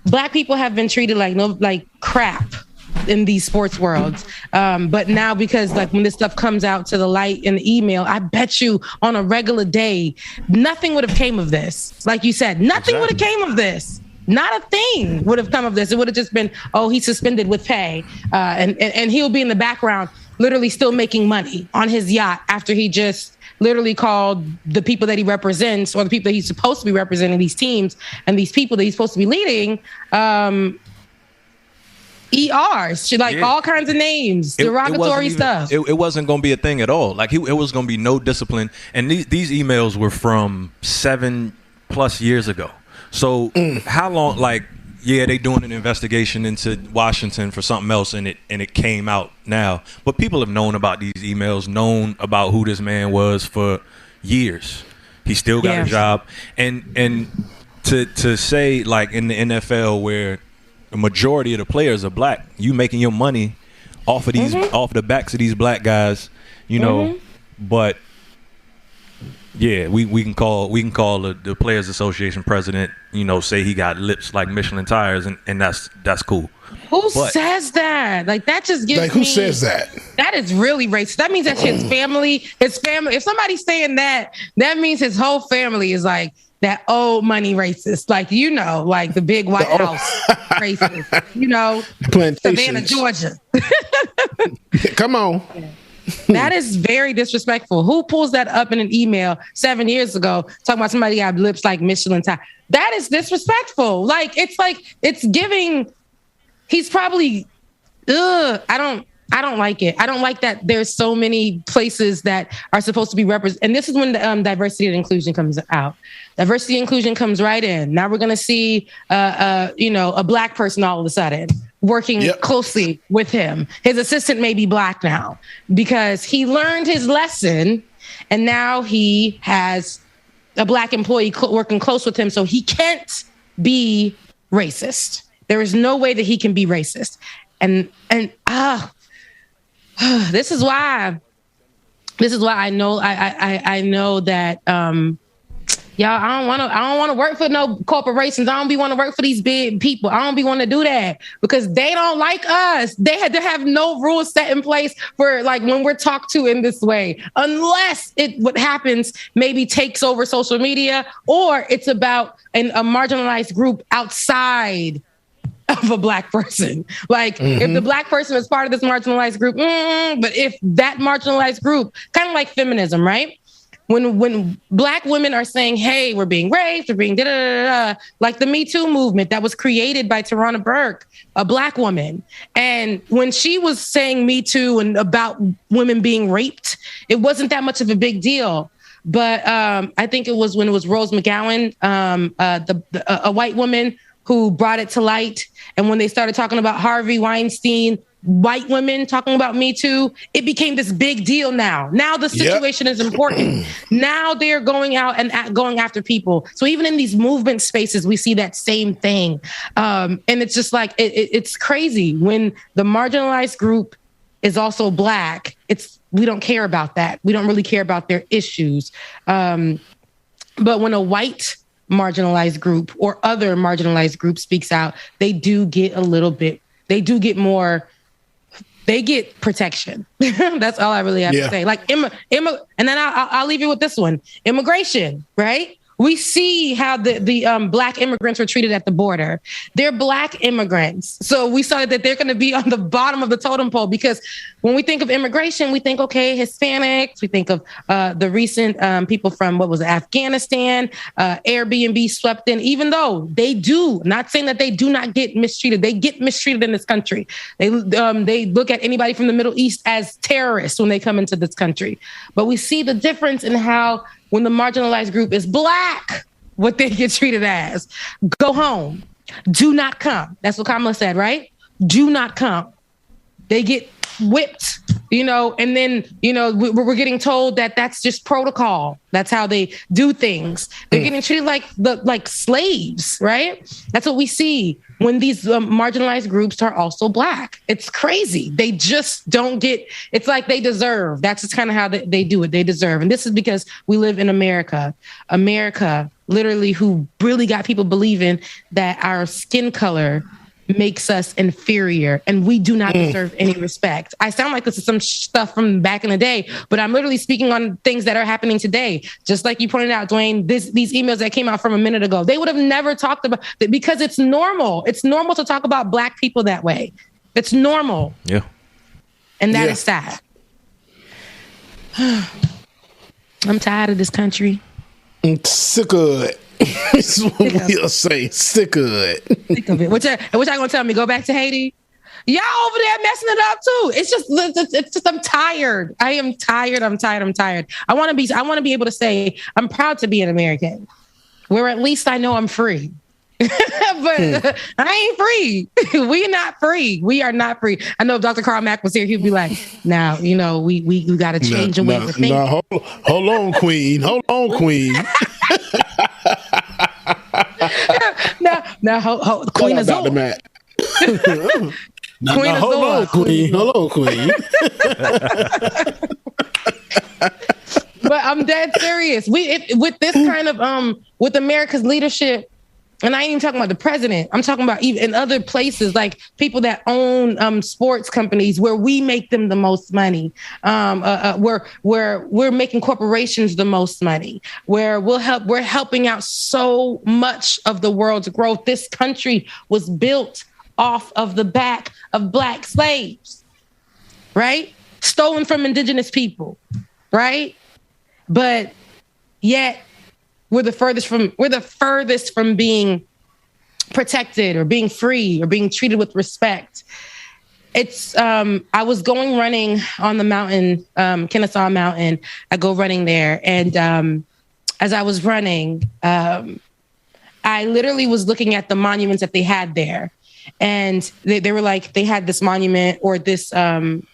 Black people have been treated like crap in these sports worlds. But now, because like when this stuff comes out to the light in the email, I bet you on a regular day, nothing would have came of this. Like you said, nothing would have came of this. Not a thing would have come of this. It would have just been, he's suspended with pay. And he'll be in the background, literally still making money on his yacht after he just literally called the people that he represents, or the people that he's supposed to be representing, these teams and these people that he's supposed to be leading, ERs, all kinds of names, derogatory stuff. It wasn't going to be a thing at all. Like it was going to be no discipline. And these emails were from 7+ years ago. So how long? Like, yeah, they doing an investigation into Washington for something else, and it came out now. But people have known about these emails, known about who this man was for years. He still got a job, and to say like in the NFL where the majority of the players are Black, you making your money off of these off the backs of these Black guys, you know. But yeah, we can call the Players Association president, you know, say he got lips like Michelin tires, and that's cool. Who says that? Like that just gives who says that? That is really racist. That means that his family. If somebody's saying that means his whole family is like that old money racist, like, you know, like the big White House racist, you know, Savannah, Georgia. Come on. That is very disrespectful. Who pulls that up in an email 7 years ago talking about somebody got lips like Michelin tire? That is disrespectful. Like it's giving. He's probably. I don't like it. I don't like that there's so many places that are supposed to be represented. And this is when the diversity and inclusion comes out. Diversity and inclusion comes right in. Now we're going to see, a Black person all of a sudden working closely with him. His assistant may be Black now because he learned his lesson, and now he has a Black employee working close with him, so he can't be racist. There is no way that he can be racist. And this is why I know I know that Y'all, I don't want to work for no corporations. I don't want to work for these big people. I don't want to do that because they don't like us. They had to have no rules set in place for like when we're talked to in this way, unless what happens maybe takes over social media or it's about a marginalized group outside of a Black person. Like if the Black person is part of this marginalized group, but if that marginalized group, kind of like feminism, right? When Black women are saying, hey, we're being raped, we're being da-da-da-da, like the Me Too movement that was created by Tarana Burke, a Black woman. And when she was saying Me Too and about women being raped, it wasn't that much of a big deal. But I think it was when it was Rose McGowan, a white woman who brought it to light. And when they started talking about Harvey Weinstein, white women talking about Me Too, it became this big deal now. Now the situation is important. Now they're going out and going after people. So even in these movement spaces, we see that same thing. And it's just like, it's crazy when the marginalized group is also Black. We don't care about that. We don't really care about their issues. But when a white marginalized group or other marginalized group speaks out, they do get protection. That's all I really have to say. Like, and then I'll leave you with this one. Immigration, right? We see how the Black immigrants were treated at the border. They're Black immigrants. So we saw that they're going to be on the bottom of the totem pole because when we think of immigration, we think, okay, Hispanics. We think of the recent people from, Afghanistan, Airbnb swept in, even though they do, not saying that they do not get mistreated. They get mistreated in this country. They look at anybody from the Middle East as terrorists when they come into this country. But we see the difference in how when the marginalized group is Black, what they get treated as. Go home. Do not come. That's what Kamala said, right? Do not come. They get whipped, and then, we're getting told that that's just protocol. That's how they do things. They're getting treated like slaves, right? That's what we see when these marginalized groups are also Black. It's crazy. They just don't get, it's like they deserve. That's just kind of how they do it. They deserve. And this is because we live in America. America, literally, who really got people believing that our skin color makes us inferior and we do not deserve any respect. I sound like this is some stuff from back in the day, but I'm literally speaking on things that are happening today. Just like you pointed out, Dwayne, these emails that came out from a minute ago, they would have never talked about that because it's normal. It's normal to talk about Black people that way. It's normal. Yeah. And that is sad. I'm tired of this country. I'm sick of it. This is what we'll say. Sick of it. Sick of it. What y'all gonna tell me? Go back to Haiti? Y'all over there messing it up too. It's just I'm tired. I am tired. I'm tired. I want to be able to say I'm proud to be an American, where at least I know I'm free. But I ain't free. We're not free. We are not free. I know if Dr. Carl Mack was here, he'd be like, now, we got to change the way we're thinking. No, hold on, Queen. Hold on, Queen. No, Queen Azul. Dr. Matt. Queen Azul. Hold on, Queen. But I'm dead serious. With this kind of with America's leadership, and I ain't even talking about the president. I'm talking about even in other places, like people that own sports companies where we make them the most money, where we're making corporations the most money, where we're helping out so much of the world's growth. This country was built off of the back of Black slaves, right? Stolen from indigenous people, right? But yet we're the furthest from being protected or being free or being treated with respect. It's I was going running on the mountain, Kennesaw Mountain. I go running there, and as I was running, I literally was looking at the monuments that they had there, and they were like, they had this monument or this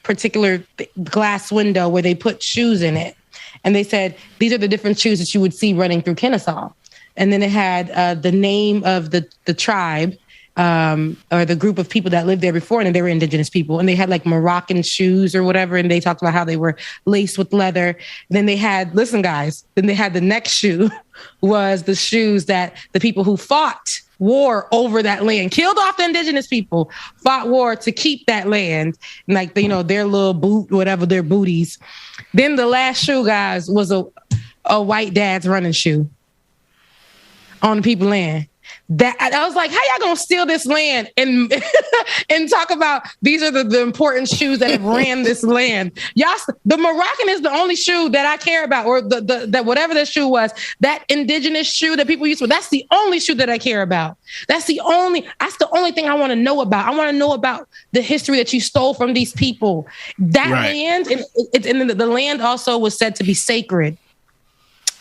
particular glass window where they put shoes in it. And they said, these are the different shoes that you would see running through Kennesaw. And then it had the name of the tribe. or the group of people that lived there before, and they were indigenous people, and they had like Moroccan shoes or whatever, and they talked about how they were laced with leather. And then they had, listen guys, then they had the next shoe was the shoes that the people who fought war over that land, killed off the indigenous people, fought war to keep that land, and like, you know, their little boot, whatever, their booties. Then the last shoe, guys, was a white dad's running shoe on the people's land. That I was like, how y'all gonna steal this land and and talk about these are the important shoes that have ran this land? Y'all, the Moroccan is the only shoe that I care about, or that whatever that shoe was, that indigenous shoe that people used to. That's the only shoe that I care about. That's the only thing I want to know about. I want to know about the history that you stole from these people. That land, and the land also was said to be sacred.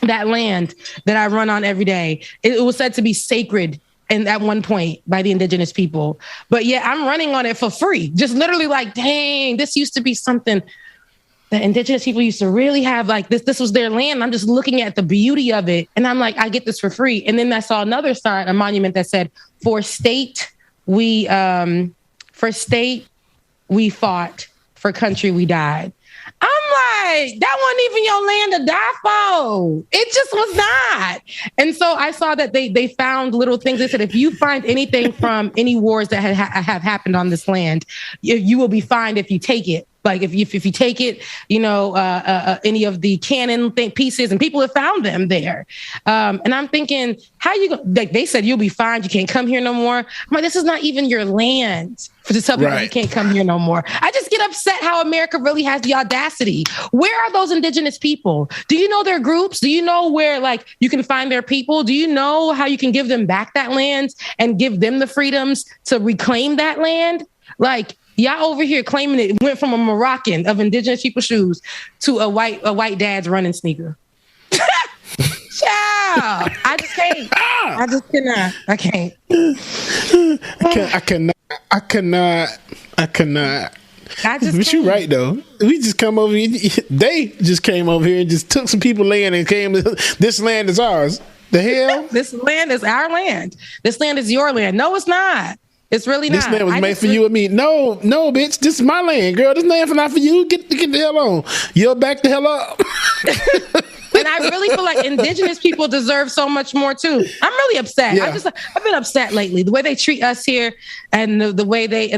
That land that I run on every day, it was said to be sacred and at one point by the indigenous people. But yeah, I'm running on it for free. Just literally like, dang, this used to be something that indigenous people used to really have. Like this was their land. I'm just looking at the beauty of it. And I'm like, I get this for free. And then I saw another sign, a monument that said, for state, we fought, for country, we died. I'm like, that wasn't even your land to die for. It just was not. And so I saw that they found little things. They said, if you find anything from any wars that have happened on this land, you will be fined if you take it. Like if you take it, you know, any of the cannon pieces, and people have found them there. And I'm thinking, how you go? Like they said, you'll be fined. You can't come here no more. I'm like, this is not even your land to tell people you can't come here no more. I just get upset how America really has the audacity. Where are those indigenous people? Do you know their groups? Do you know where like you can find their people? Do you know how you can give them back that land and give them the freedoms to reclaim that land? Like, y'all over here claiming it went from a Moroccan of indigenous people shoes to a white dad's running sneaker. Child, I just can't. I just cannot. I can't. I cannot. But you're right though. We just come over here. They just came over here and just took some people's land and came. This land is ours. The hell? This land is our land. This land is your land. No, it's not. It's really not. This land was made for you and me. No, bitch. This is my land, girl. This land is not for you. Get the hell on. You'll back the hell up. And I really feel like indigenous people deserve so much more too. I'm really upset. Yeah. I've been upset lately. The way they treat us here, and the way they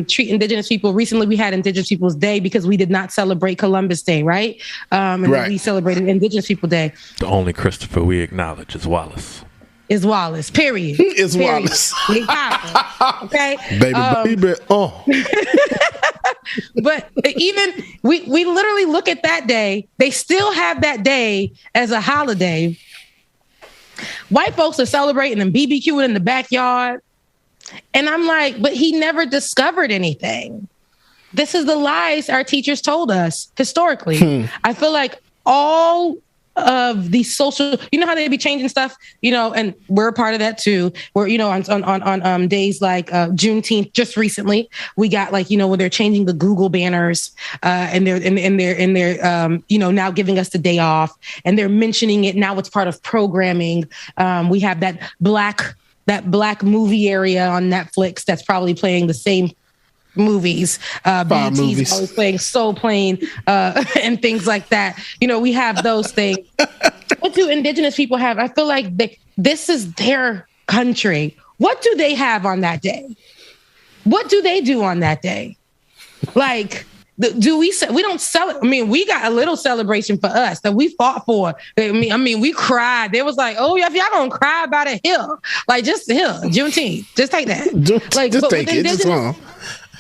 treat indigenous people. Recently, we had Indigenous Peoples Day because we did not celebrate Columbus Day, right? And we celebrated Indigenous People Day. The only Christopher we acknowledge is Wallace. Is Wallace, period. It's period. Wallace. Okay? Baby. Oh. But even, we literally look at that day. They still have that day as a holiday. White folks are celebrating and BBQing in the backyard. And I'm like, but he never discovered anything. This is the lies our teachers told us historically. I feel like all of the social, you know how they be changing stuff, you know, and we're a part of that too. Where, you know, on days like Juneteenth, just recently, we got like, you know, when they're changing the Google banners, and they're you know, now giving us the day off, and they're mentioning it now. It's part of programming. We have that black movie area on Netflix that's probably playing the same movies. BET's always playing Soul Plane and things like that. You know, we have those things. What do indigenous people have? I feel like this is their country. What do they have on that day? What do they do on that day? Like, we don't sell it. I mean, we got a little celebration for us that we fought for. I mean, we cried. They was like, oh, if y'all gonna cry about it, here, like just here, Juneteenth, just take that. Like, just take it. Just wrong.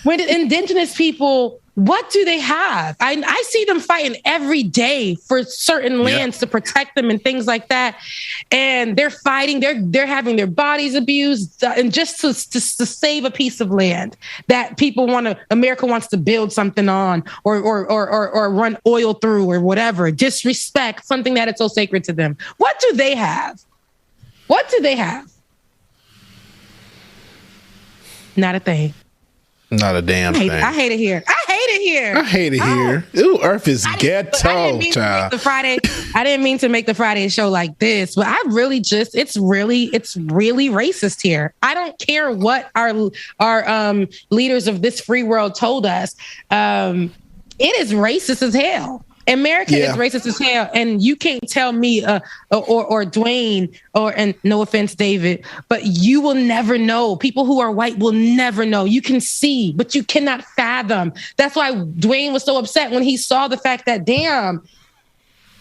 When indigenous people, what do they have? I see them fighting every day for certain lands to protect them and things like that. And they're fighting, they're having their bodies abused, and just to save a piece of land that America wants to build something on or run oil through or whatever, disrespect something that is so sacred to them. What do they have? What do they have? Not a thing. Not a damn thing. I hate it here. I hate it here. I hate it here. Ooh, Earth is ghetto, child. I didn't mean to make the Friday show like this, but it's really racist here. I don't care what our leaders of this free world told us. It is racist as hell. America is racist as hell, and you can't tell me or Dwayne and no offense, David, but you will never know. People who are white will never know. You can see, but you cannot fathom. That's why Dwayne was so upset when he saw the fact that, damn,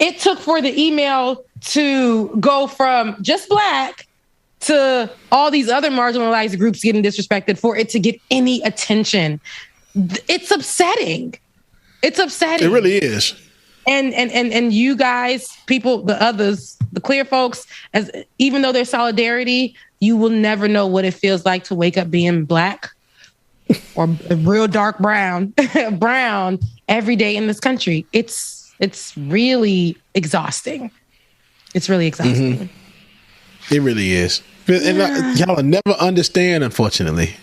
it took for the email to go from just black to all these other marginalized groups getting disrespected for it to get any attention. It's upsetting. It's upsetting. It really is. And you guys, people, the others, the clear folks, even though there's solidarity, you will never know what it feels like to wake up being black or real dark brown every day in this country. It's really exhausting. It's really exhausting. Mm-hmm. It really is. And y'all will never understand, unfortunately.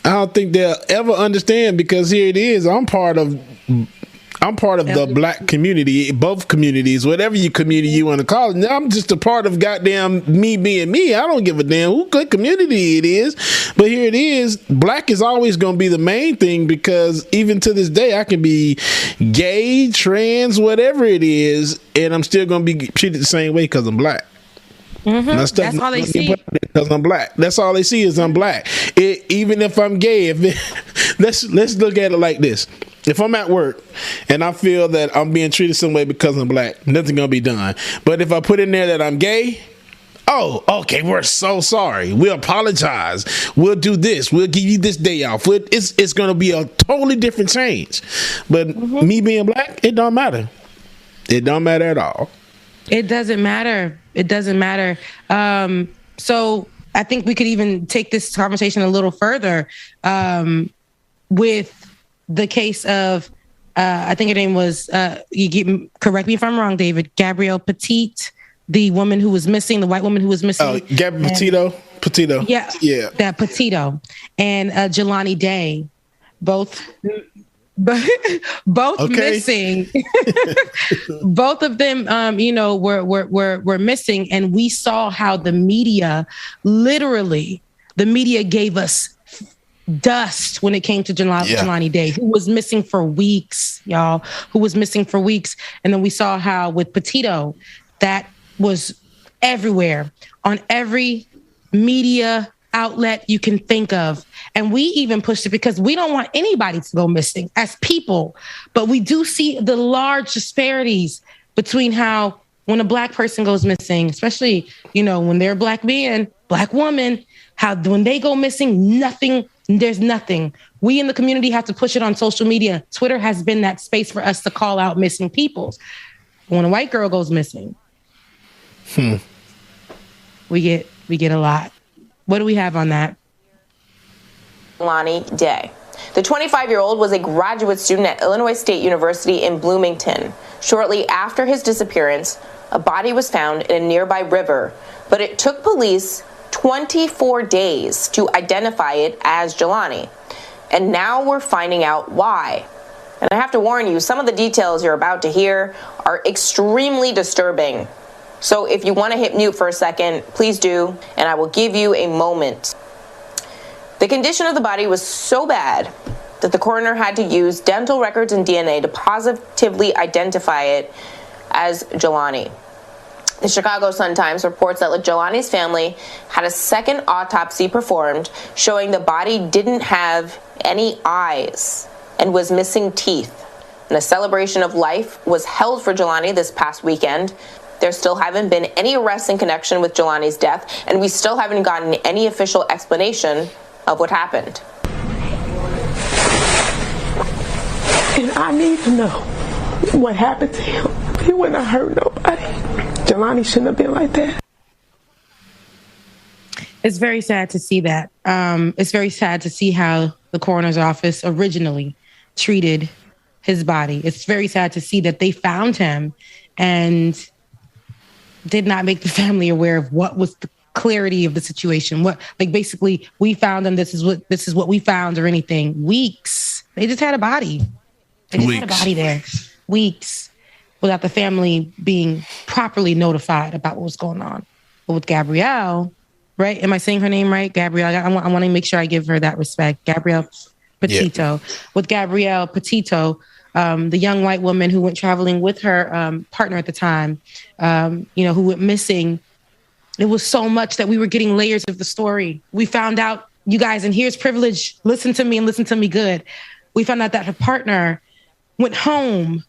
I don't think they'll ever understand, because here it is. I'm part of the black community, both communities, whatever community you want to call it. Now I'm just a part of goddamn me being me. I don't give a damn who good community it is. But here it is. Black is always going to be the main thing, because even to this day, I can be gay, trans, whatever it is, and I'm still going to be treated the same way because I'm black. Mm-hmm. That's all they see. Because I'm black. That's all they see is I'm black. Even if I'm gay, let's look at it like this. If I'm at work and I feel that I'm being treated some way because I'm black, nothing gonna be done. But if I put in there that I'm gay, oh, okay, we're so sorry. We'll apologize. We'll do this. We'll give you this day off. It's gonna be a totally different change. But me being black, it don't matter. It don't matter at all. It doesn't matter. It doesn't matter. So I think we could even take this conversation a little further with the case of, I think her name was, correct me if I'm wrong, David, Gabrielle Petite, the woman who was missing, the white woman who was missing. Oh, Gabrielle Petito. Yeah. That Petito. And Jelani Day, both missing. Both of them, were missing. And we saw how the media gave us dust when it came to Jelani Day, who was missing for weeks, y'all, And then we saw how with Petito, that was everywhere on every media outlet you can think of. And we even pushed it because we don't want anybody to go missing as people. But we do see the large disparities between how when a black person goes missing, especially, when they're a black man, black woman, how when they go missing, there's nothing. We in the community have to push it on social media. Twitter has been that space for us to call out missing people. When a white girl goes missing, we get a lot. What do we have on that? Jelani Day. The 25-year-old was a graduate student at Illinois State University in Bloomington. Shortly after his disappearance, a body was found in a nearby river, but it took police 24 days to identify it as Jelani. And now we're finding out why. And I have to warn you, some of the details you're about to hear are extremely disturbing. So if you want to hit mute for a second, please do, and I will give you a moment. The condition of the body was so bad that the coroner had to use dental records and DNA to positively identify it as Jelani. The Chicago Sun-Times reports that Jelani's family had a second autopsy performed, showing the body didn't have any eyes and was missing teeth. And a celebration of life was held for Jelani this past weekend. There still haven't been any arrests in connection with Jelani's death, and we still haven't gotten any official explanation of what happened. And I need to know what happened to him. He wouldn't have hurt nobody. Jelani shouldn't have been like that. It's very sad to see that. It's very sad to see how the coroner's office originally treated his body. It's very sad to see that they found him and did not make the family aware of what was the clarity of the situation. Basically, we found him. This is what we found, or anything. Weeks. They just had a body. They just had a body there. Weeks without the family being properly notified about what was going on. But with Gabrielle, right? Am I saying her name right? Gabrielle. I want to make sure I give her that respect. Gabrielle Petito. Yeah. With Gabrielle Petito, the young white woman who went traveling with her partner at the time, who went missing. It was so much that we were getting layers of the story. We found out, you guys, and here's privilege. Listen to me and listen to me good. We found out that her partner went home.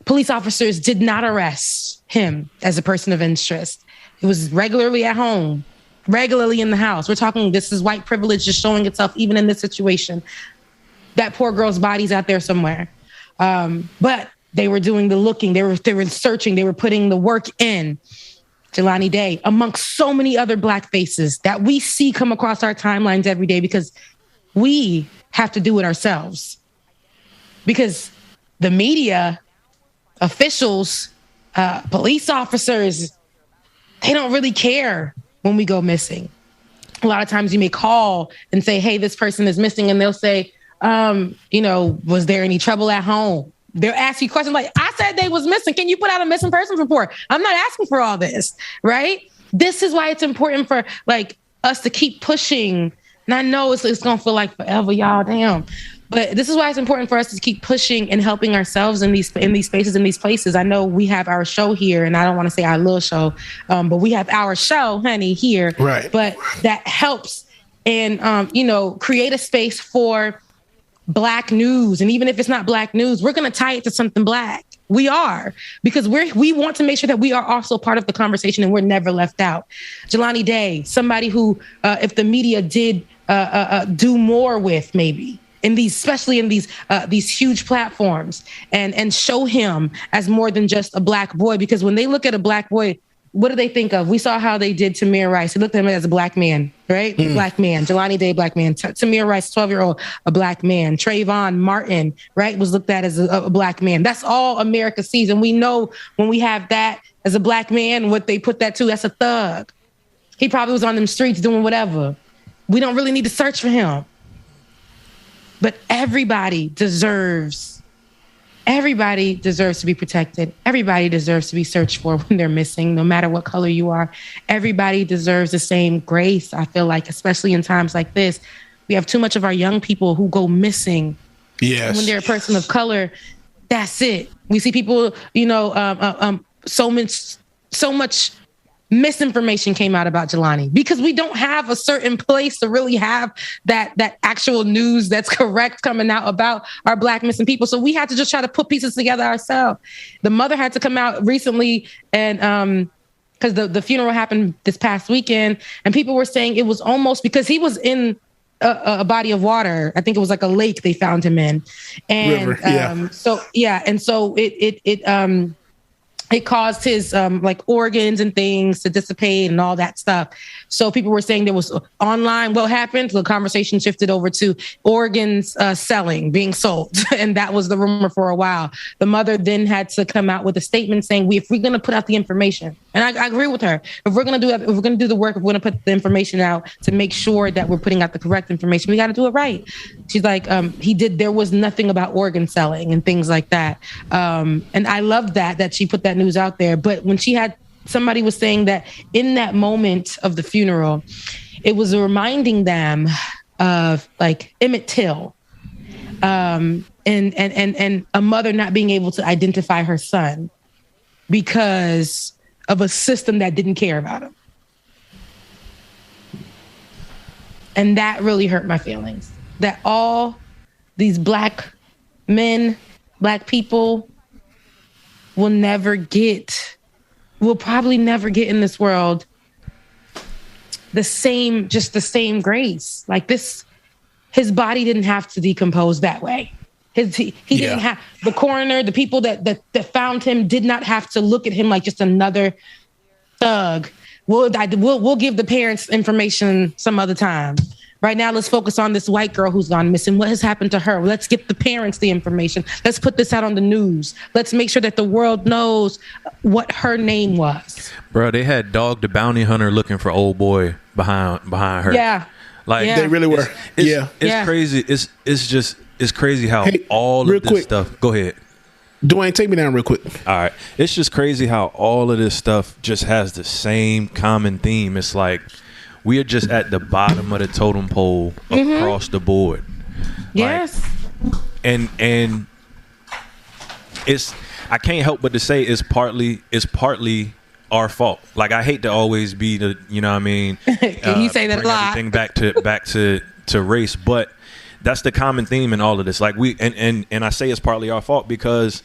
Police officers did not arrest him as a person of interest. It was regularly at home, regularly in the house. We're talking, this is white privilege just showing itself even in this situation. That poor girl's body's out there somewhere. But they were doing the looking, they were searching, they were putting the work in. Jelani Day, amongst so many other Black faces that we see come across our timelines every day, because we have to do it ourselves. Because the media, officials, police officers, they don't really care when we go missing. A lot of times you may call and say, hey, this person is missing. And they'll say, was there any trouble at home? They'll ask you questions like, I said they was missing. Can you put out a missing persons report? I'm not asking for all this, right? This is why it's important for us to keep pushing. And I know it's going to feel like forever, y'all, damn. But this is why it's important for us to keep pushing and helping ourselves in these spaces, in these places. I know we have our show here, and I don't want to say our little show, but we have our show, honey, here. Right. But that helps and, create a space for Black news. And even if it's not Black news, we're going to tie it to something Black. We are, because we want to make sure that we are also part of the conversation and we're never left out. Jelani Day, somebody who, if the media did do more with, maybe especially in these huge platforms, and show him as more than just a Black boy, because when they look at a Black boy, what do they think of? We saw how they did Tamir Rice. They looked at him as a Black man, right? Black man. Jelani Day, Black man. Tamir Rice, 12-year-old, a Black man. Trayvon Martin, right, was looked at as a Black man. That's all America sees. And we know when we have that as a Black man, what they put that to, that's a thug. He probably was on them streets doing whatever. We don't really need to search for him. But everybody deserves to be protected. Everybody deserves to be searched for when they're missing, no matter what color you are. Everybody deserves the same grace, I feel like, especially in times like this. We have too much of our young people who go missing. Yes. When they're a person of color, that's it. We see people, so much misinformation came out about Jelani, because we don't have a certain place to really have that actual news that's correct coming out about our Black missing people. So we had to just try to put pieces together ourselves. The mother had to come out recently, and because the funeral happened this past weekend, and people were saying it was almost because he was in a body of water. I think it was like a lake they found him in, and river, yeah. And so it caused his organs and things to dissipate and all that stuff. So people were saying there was online. What happened? The conversation shifted over to organs being sold. And that was the rumor for a while. The mother then had to come out with a statement saying, if we're going to put out the information, and I agree with her, if we're going to do that, if we're going to do the work, if we're going to put the information out to make sure that we're putting out the correct information, we got to do it right. She's like, there was nothing about organ selling and things like that. And I loved that she put that news out there. But when somebody was saying that in that moment of the funeral, it was reminding them of Emmett Till, and a mother not being able to identify her son because of a system that didn't care about him. And that really hurt my feelings, that all these Black men, Black people will probably never get in this world the same grace. Like this, his body didn't have to decompose that way. He didn't have, the coroner, the people that found him did not have to look at him like just another thug. We'll give the parents information some other time. Right now, let's focus on this white girl who's gone missing. What has happened to her? Let's get the parents the information. Let's put this out on the news. Let's make sure that the world knows what her name was. Bro, they had Dog the Bounty Hunter looking for old boy behind her. Yeah. They really were. It's crazy. It's just it's crazy how all of this stuff. Go ahead. Dwayne, take me down real quick. All right. It's just crazy how all of this stuff just has the same common theme. It's like we are just at the bottom of the totem pole across the board. Yes. Like, and it's, I can't help but to say it's partly our fault. Like, I hate to always be the, you know what I mean? You say that a lot. Everything back to race, but that's the common theme in all of this. Like, we and I say it's partly our fault because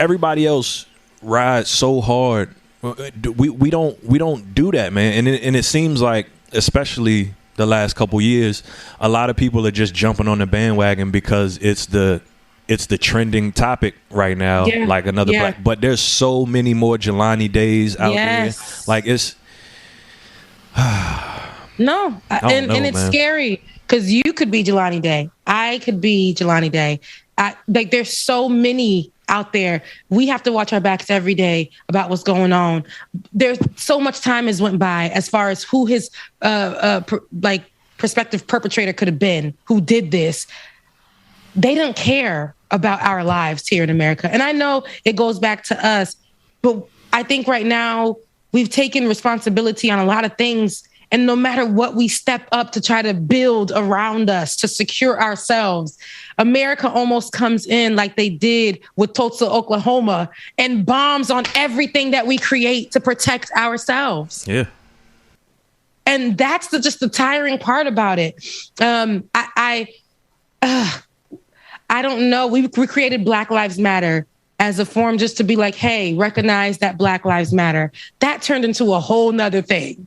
everybody else rides so hard. We don't do that, man. And it seems like, especially the last couple years, a lot of people are just jumping on the bandwagon because it's the trending topic right now. Yeah. Like another black, but there's so many more Jelani days out there. Like, it's no, and it's scary because you could be Jelani Day. I could be Jelani Day. Like, there's so many out there. We have to watch our backs every day about what's going on. There's so much time has went by as far as who his prospective perpetrator could have been, who did this. They don't care about our lives here in America. And I know it goes back to us, but I think right now we've taken responsibility on a lot of things. And no matter what we step up to try to build around us, to secure ourselves, America almost comes in like they did with Tulsa, Oklahoma, and bombs on everything that we create to protect ourselves. Yeah. And that's just the tiring part about it. I don't know. We created Black Lives Matter as a form just to be like, hey, recognize that Black Lives Matter. That turned into a whole nother thing.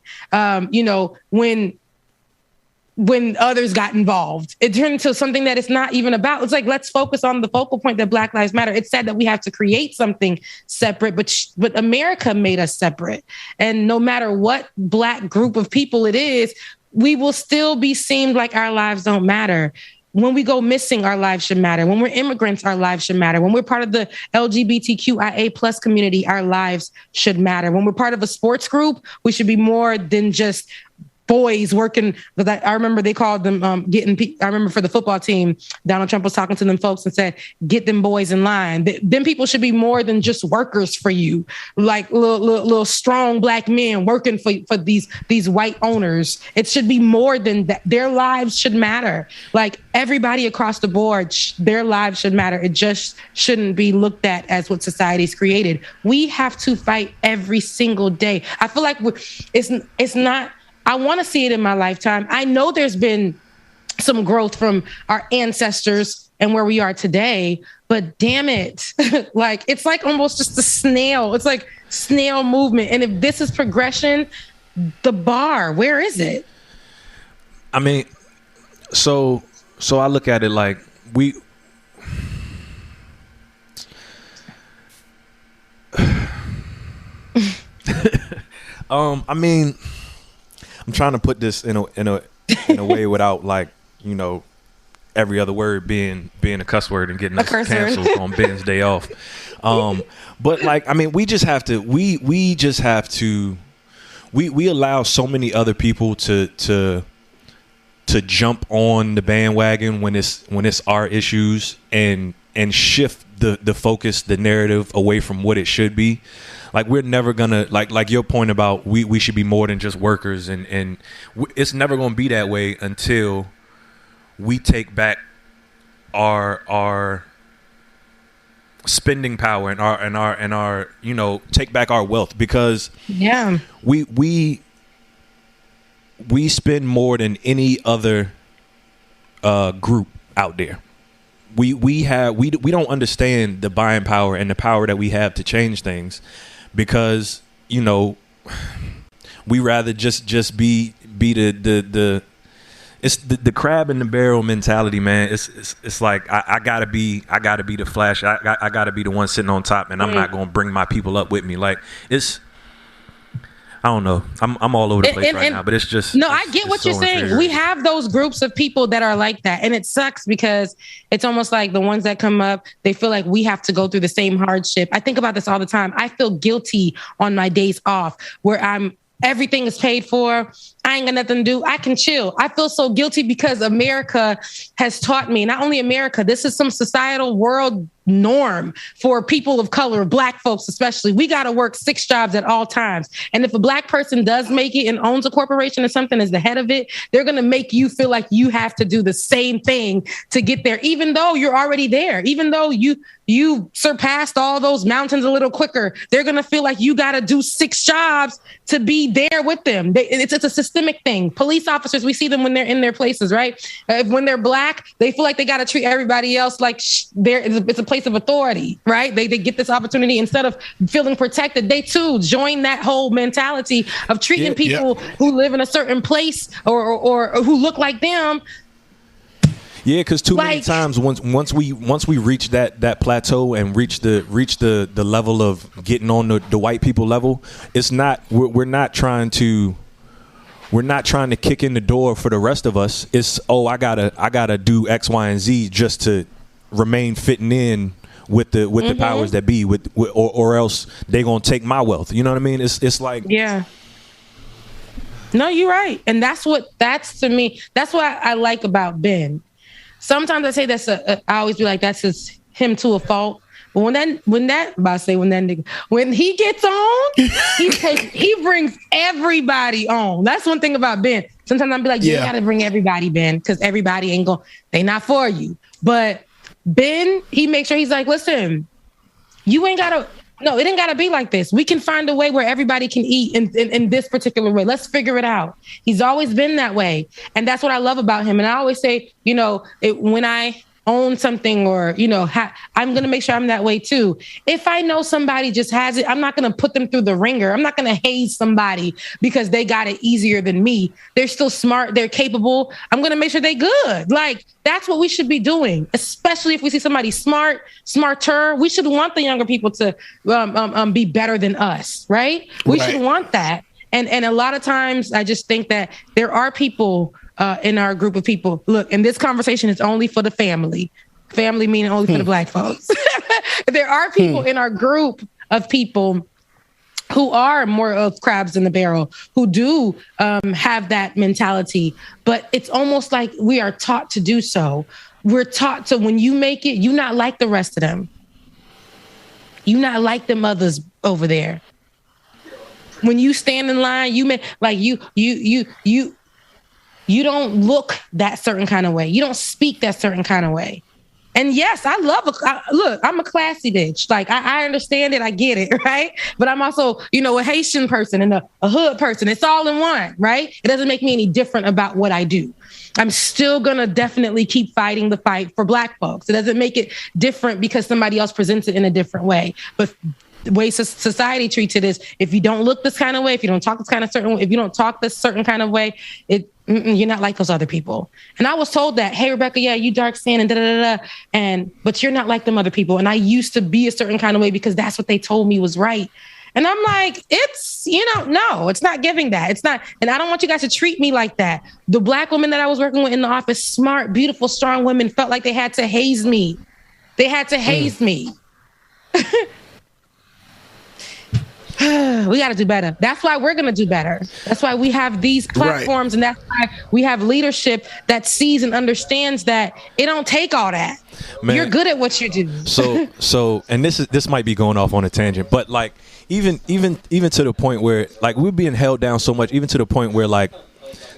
When others got involved, it turned into something that it's not even about. It's like, let's focus on the focal point that Black Lives Matter. It's sad that we have to create something separate, but America made us separate. And no matter what Black group of people it is, we will still be seen like our lives don't matter. When we go missing, our lives should matter. When we're immigrants, our lives should matter. When we're part of the LGBTQIA+ community, our lives should matter. When we're part of a sports group, we should be more than just boys working. I remember they called them I remember for the football team, Donald Trump was talking to them folks and said, get them boys in line. Them people should be more than just workers for you, like little strong Black men working for these white owners. It should be more than that. Their lives should matter. Like, everybody across the board, their lives should matter. It just shouldn't be looked at as what society's created. We have to fight every single day. I feel like it's not. I want to see it in my lifetime. I know there's been some growth from our ancestors and where we are today, but damn it. Like, it's like almost just a snail. It's like snail movement. And if this is progression, the bar, where is it? I mean, so I look at it like I mean, I'm trying to put this in a way without, like, every other word being a cuss word and getting us canceled on Ben's day off. But, like, I mean, we allow so many other people to jump on the bandwagon when it's our issues and shift the focus, the narrative away from what it should be. Like, we're never gonna, like your point about we should be more than just workers, and it's never gonna be that way until we take back our spending power and our take back our wealth, because we spend more than any other group out there. We don't understand the buying power and the power that we have to change things, because we rather just be the it's the crab in the barrel mentality, man. It's like I gotta be the Flash. I gotta be the one sitting on top, and I'm not gonna bring my people up with me. Like, it's, I don't know. I'm all over the place right now, but it's just I get what you're saying. We have those groups of people that are like that, and it sucks because it's almost like the ones that come up, they feel like we have to go through the same hardship. I think about this all the time. I feel guilty on my days off where everything is paid for. I ain't got nothing to do. I can chill. I feel so guilty because America has taught me, not only America, this is some societal world norm for people of color, Black folks especially. We got to work 6 jobs at all times. And if a Black person does make it and owns a corporation or something as the head of it, they're going to make you feel like you have to do the same thing to get there, even though you're already there, even though you surpassed all those mountains a little quicker. They're going to feel like you got to do 6 jobs to be there with them. It's a systemic thing. Police officers, we see them when they're in their places, right? When they're Black, they feel like they got to treat everybody else like it's a place of authority, right? They get this opportunity instead of feeling protected. They too join that whole mentality of treating people who live in a certain place or who look like them. Yeah, because too many times once we reach that plateau and reach the level of getting on the white people level, it's not we're not trying to kick in the door for the rest of us. It's I gotta do X, Y, and Z just to remain fitting in with the powers that be or else they gonna take my wealth. You know what I mean? It's like No, you're right, and that's what I like about Ben. Sometimes I say I always be like, that's just him to a fault. But when he gets on, he brings everybody on. That's one thing about Ben. Sometimes I'll be like, you gotta bring everybody, Ben, because everybody they not for you. But Ben, he makes sure he's like, listen, you ain't gotta. No, it ain't gotta be like this. We can find a way where everybody can eat in this particular way. Let's figure it out. He's always been that way. And that's what I love about him. And I always say, when I own something or, I'm going to make sure I'm that way too. If I know somebody just has it, I'm not going to put them through the ringer. I'm not going to haze somebody because they got it easier than me. They're still smart. They're capable. I'm going to make sure they're good. Like, that's what we should be doing, especially if we see somebody smarter. We should want the younger people to be better than us, right? We should want that. And a lot of times I just think that there are people in our group of people. Look, and this conversation is only for the family. Family meaning only for the Black folks. There are people in our group of people who are more of crabs in the barrel, who do have that mentality. But it's almost like we are taught to do so. We're taught to, when you make it, you not like the rest of them. You not like them others over there. When you stand in line, you don't look that certain kind of way. You don't speak that certain kind of way. And yes, I look, I'm a classy bitch. Like, I understand it. I get it, right? But I'm also, a Haitian person and a hood person. It's all in one, right? It doesn't make me any different about what I do. I'm still going to definitely keep fighting the fight for Black folks. It doesn't make it different because somebody else presents it in a different way. But the way society treats it is, if you don't look this kind of way, if you don't talk this kind of certain way, if you don't talk this certain kind of way, you're not like those other people. And I was told that, hey, Rebecca, you dark skin and da-da-da-da, but you're not like them other people. And I used to be a certain kind of way because that's what they told me was right. And I'm like, no, it's not giving that. It's not. And I don't want you guys to treat me like that. The Black women that I was working with in the office, smart, beautiful, strong women, felt like they had to haze me. They had to haze me. We got to do better. That's why we're going to do better. That's why we have these platforms, and that's why we have leadership that sees and understands that it don't take all that. Man, you're good at what you do. So, and this might be going off on a tangent, but like even to the point where like we're being held down so much, even to the point where like,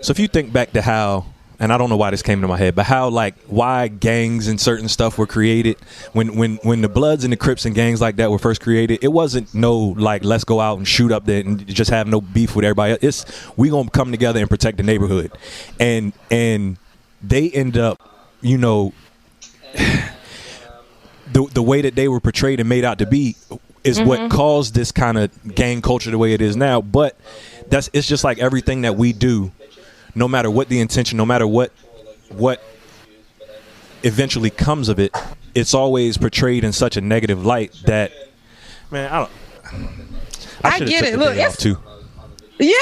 so if you think back to how, and I don't know why this came to my head, but how like why gangs and certain stuff were created when the Bloods and the Crips and gangs like that were first created, it wasn't no like let's go out and shoot up there and just have no beef with everybody. It's we gonna come together and protect the neighborhood, and they end up, the way that they were portrayed and made out to be is what caused this kind of gang culture the way it is now. But it's just like everything that we do. No matter what the intention, no matter what eventually comes of it, it's always portrayed in such a negative light that, man, I get it. Look, it's too. Yeah,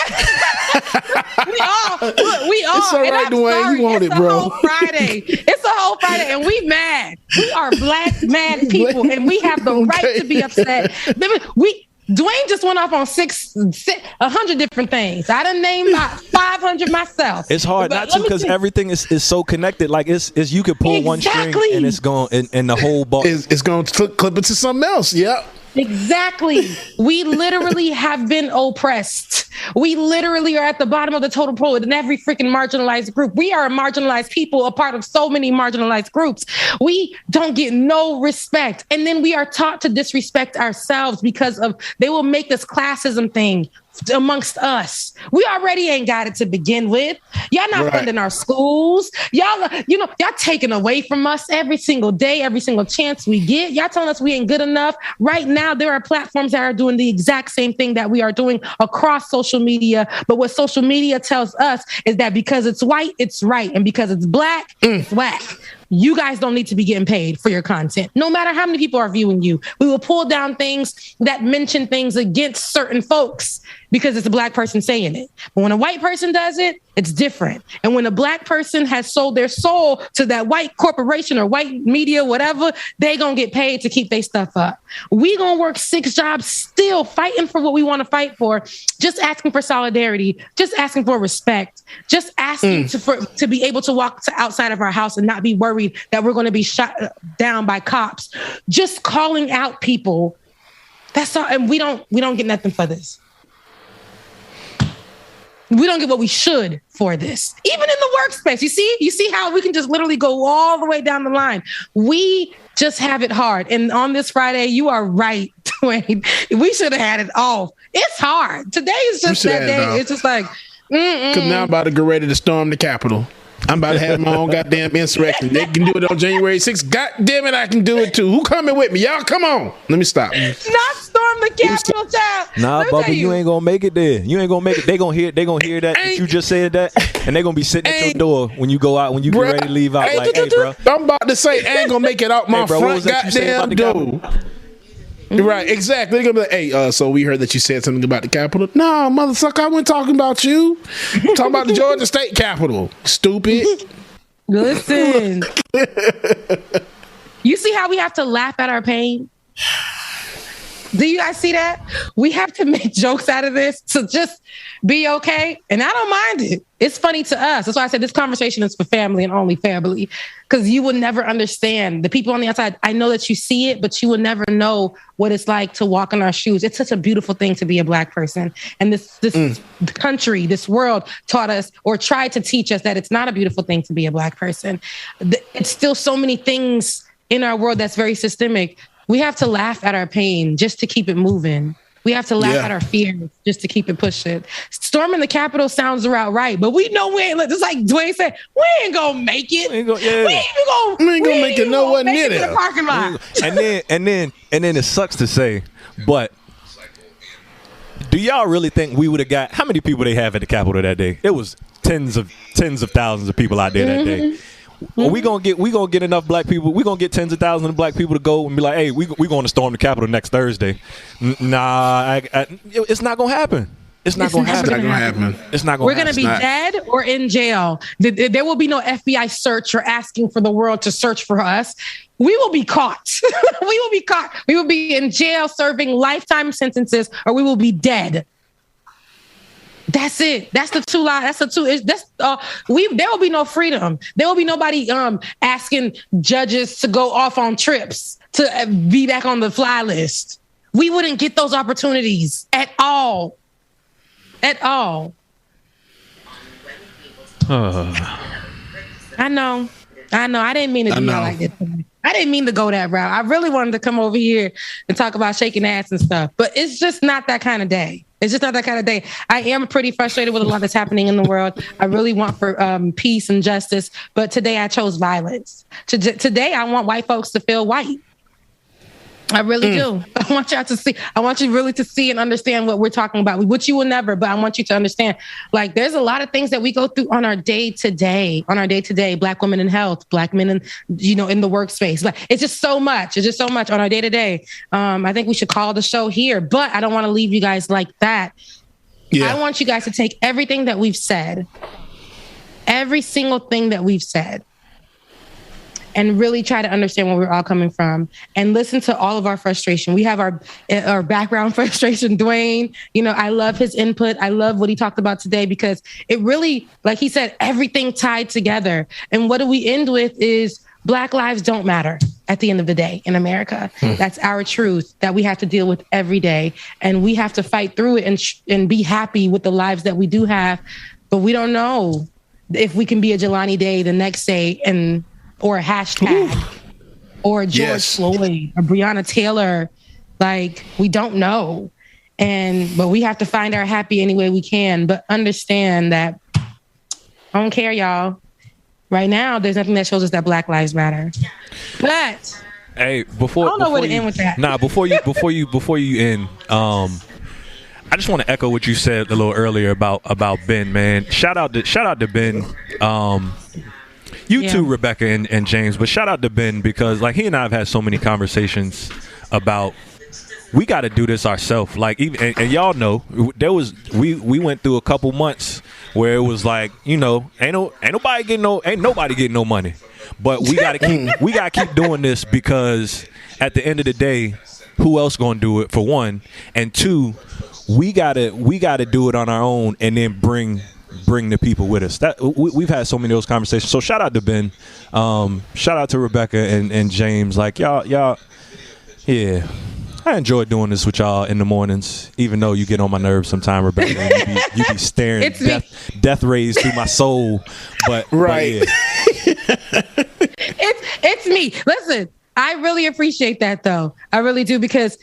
we all. It's all right the way you want it, bro. It's a whole Friday, and we mad. We are Black mad people, and we have the right to be upset. Dwayne just went off on 100 different things. I done named about 500 myself. It's hard not to because everything is so connected. Like it's you could pull one string and it's going and the whole ball it's going to clip it to something else. Yep. Exactly. We literally have been oppressed. We literally are at the bottom of the totem pole in every freaking marginalized group. We are a marginalized people, a part of so many marginalized groups. We don't get no respect. And then we are taught to disrespect ourselves because of they will make this classism thing amongst us. We already ain't got it to begin with. Y'all not funding our schools. Y'all taking away from us every single day, every single chance we get. Y'all telling us we ain't good enough. Right now, there are platforms that are doing the exact same thing that we are doing across social media. But what social media tells us is that because it's white, it's right. And because it's black, it's whack. You guys don't need to be getting paid for your content. No matter how many people are viewing you, we will pull down things that mention things against certain folks because it's a black person saying it. But when a white person does it, it's different. And when a black person has sold their soul to that white corporation or white media, whatever, they gonna get paid to keep their stuff up. We gonna work 6 jobs still fighting for what we want to fight for, just asking for solidarity, just asking for respect, just asking to be able to walk to outside of our house and not be worried that we're going to be shot down by cops, just calling out people. That's all. And we don't get nothing for this. We don't get what we should for this. Even in the workspace, you see how we can just literally go all the way down the line. We just have it hard. And on this Friday, you are right, Dwayne. We should have had it off. It's hard. Today is just that day. It's just like, because now I'm about to get ready to storm the Capitol. I'm about to have my own goddamn insurrection. They can do it on January 6th. God damn it, I can do it too. Who coming with me? Y'all come on. Let me stop. Not storm the Capitol, child. Nah, Bubba, you ain't gonna make it there. You ain't gonna make it. They gonna hear that you just said that, and they gonna be sitting at your door when you go out, when you get ready to leave out. Like, hey, bro. I'm about to say, I ain't gonna make it out my front goddamn door. Right, exactly. They're gonna be like, hey, so we heard that you said something about the Capitol. No, motherfucker, I wasn't talking about you. I'm talking about the Georgia State Capitol. Stupid. Listen. You see how we have to laugh at our pain? Do you guys see that? We have to make jokes out of this to just be okay. And I don't mind it. It's funny to us. That's why I said this conversation is for family and only family, because you will never understand. The people on the outside, I know that you see it, but you will never know what it's like to walk in our shoes. It's such a beautiful thing to be a Black person. And this country, this world taught us or tried to teach us that it's not a beautiful thing to be a Black person. It's still so many things in our world that's very systemic. We have to laugh at our pain just to keep it moving. We have to laugh at our fears just to keep it pushing. Storming the Capitol sounds about right, but we know we ain't, just like Dwayne said, we ain't gonna make it. We ain't gonna make it nowhere near the parking lot. And then it sucks to say, but do y'all really think we would have got, how many people they have at the Capitol that day? It was tens of thousands of people out there that day. Well, we gonna get enough Black people. We gonna get tens of thousands of Black people to go and be like, hey, we going to storm the Capitol next Thursday. Nah, it's not gonna happen. It's not gonna happen. It's not gonna. We're gonna be dead or in jail. There will be no FBI search or asking for the world to search for us. We will be caught. We will be caught. We will be in jail serving lifetime sentences, or we will be dead. That's it. That's the two lies. That's the two. There will be no freedom. There will be nobody asking judges to go off on trips to be back on the fly list. We wouldn't get those opportunities at all. At all. I know. I didn't mean to do that like this. I didn't mean to go that route. I really wanted to come over here and talk about shaking ass and stuff, but it's just not that kind of day. It's just not that kind of day. I am pretty frustrated with a lot that's happening in the world. I really want for peace and justice, but today I chose violence. Today I want white folks to feel white. I really do. I want y'all to see. I want you really to see and understand what we're talking about, which you will never, but I want you to understand, like, there's a lot of things that we go through on our day to day, Black women in health, Black men in the workspace. Like, it's just so much. It's just so much on our day to day. I think we should call the show here, but I don't want to leave you guys like that. Yeah. I want you guys to take everything that we've said, every single thing that we've said, and really try to understand where we're all coming from and listen to all of our frustration. We have our background frustration. Dwayne, I love his input. I love what he talked about today because it really, like he said, everything tied together. And what do we end with is Black lives don't matter at the end of the day in America. That's our truth that we have to deal with every day. And we have to fight through it and be happy with the lives that we do have. But we don't know if we can be a Jelani Day the next day or a hashtag or George Floyd or Breonna Taylor. Like, we don't know. But we have to find our happy any way we can. But understand that I don't care, y'all. Right now, there's nothing that shows us that Black lives matter. But hey, I don't know where to end with that. Nah, before you end, I just want to echo what you said a little earlier about Ben, man. Shout out to Ben. You too, Rebecca and James, but shout out to Ben because like he and I have had so many conversations about we got to do this ourselves. Like even and y'all know we went through a couple months where it was like, ain't nobody getting no money. But we gotta keep doing this because at the end of the day, who else gonna do it for one? And two, we gotta do it on our own and then bring the people with us. That we've had so many of those conversations. So shout out to Ben. Shout out to Rebecca and James. Like y'all, yeah. I enjoy doing this with y'all in the mornings, even though you get on my nerves sometime, Rebecca. And you be staring death rays through my soul. But right. But yeah. It's me. Listen, I really appreciate that, though. I really do, because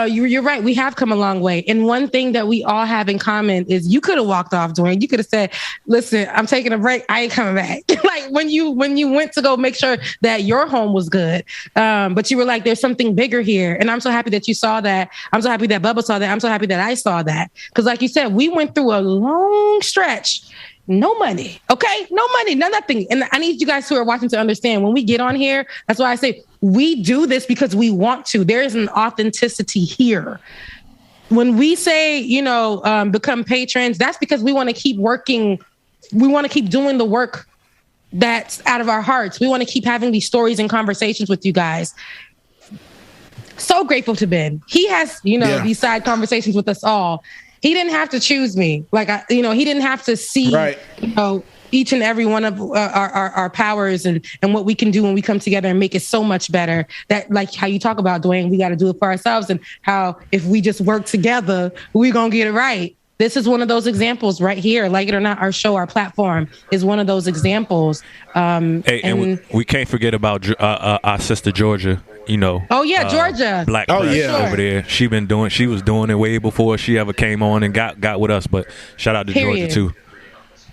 you're right. We have come a long way. And one thing that we all have in common is you could have walked off, Dwayne. You could have said, listen, I'm taking a break. I ain't coming back. Like when you went to go make sure that your home was good. But you were like, there's something bigger here. And I'm so happy that you saw that. I'm so happy that Bubba saw that. I'm so happy that I saw that. Because like you said, we went through a long stretch. No money. Okay? No money. No nothing. And I need you guys who are watching to understand when we get on here, that's why I say we do this because we want to. There is an authenticity here. When we say, become patrons, that's because we want to keep working. We want to keep doing the work that's out of our hearts. We want to keep having these stories and conversations with you guys. So grateful to Ben. He has, these side conversations with us all. He didn't have to choose me. Like, he didn't have to see, each and every one of our powers and what we can do when we come together and make it so much better. That, like how you talk about, Dwayne, we got to do it for ourselves, and how if we just work together, we're going to get it right. This is one of those examples right here. Like it or not, our show, our platform is one of those examples. And we can't forget about our sister Georgia. Oh yeah, Georgia. Black over there. She was doing it way before she ever came on and got with us. But shout out to Georgia too.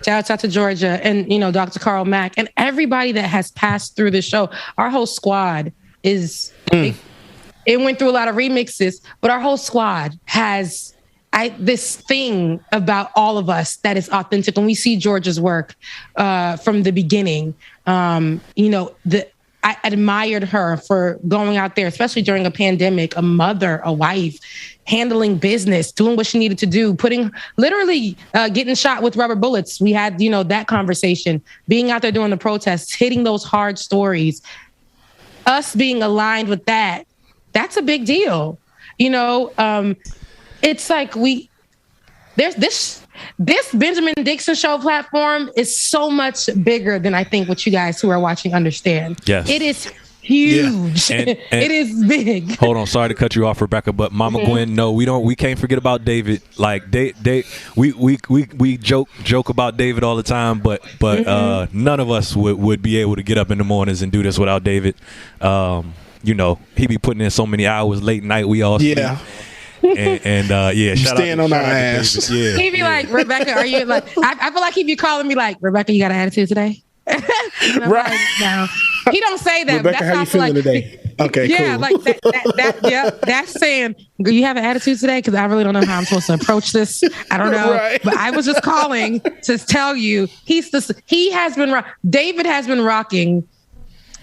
Shout out to Georgia and Dr. Carl Mack and everybody that has passed through the show. Our whole squad is. It went through a lot of remixes, but our whole squad has this thing about all of us that is authentic. When we see Georgia's work from the beginning, I admired her for going out there, especially during a pandemic, a mother, a wife, handling business, doing what she needed to do, literally getting shot with rubber bullets. We had, that conversation, being out there doing the protests, hitting those hard stories, us being aligned with that's a big deal. It's like there's this Benjamin Dixon Show platform is so much bigger than I think what you guys who are watching understand. Yes. It is huge. And it is big. Hold on, sorry to cut you off, Rebecca, but Mama Gwen, no, we can't forget about David. Like we joke about David all the time, but none of us would be able to get up in the mornings and do this without David. He be putting in so many hours late night. We all sleep. Shout stand out, on our ass. Yeah, he be like, Rebecca, are you like? I feel like he be calling me like, Rebecca, you got an attitude today? Right like, no, he don't say that. Rebecca, how you feeling today? Okay, yeah, cool. like that. That's saying you have an attitude today because I really don't know how I'm supposed to approach this. I don't know, right. But I was just calling to tell you David has been rocking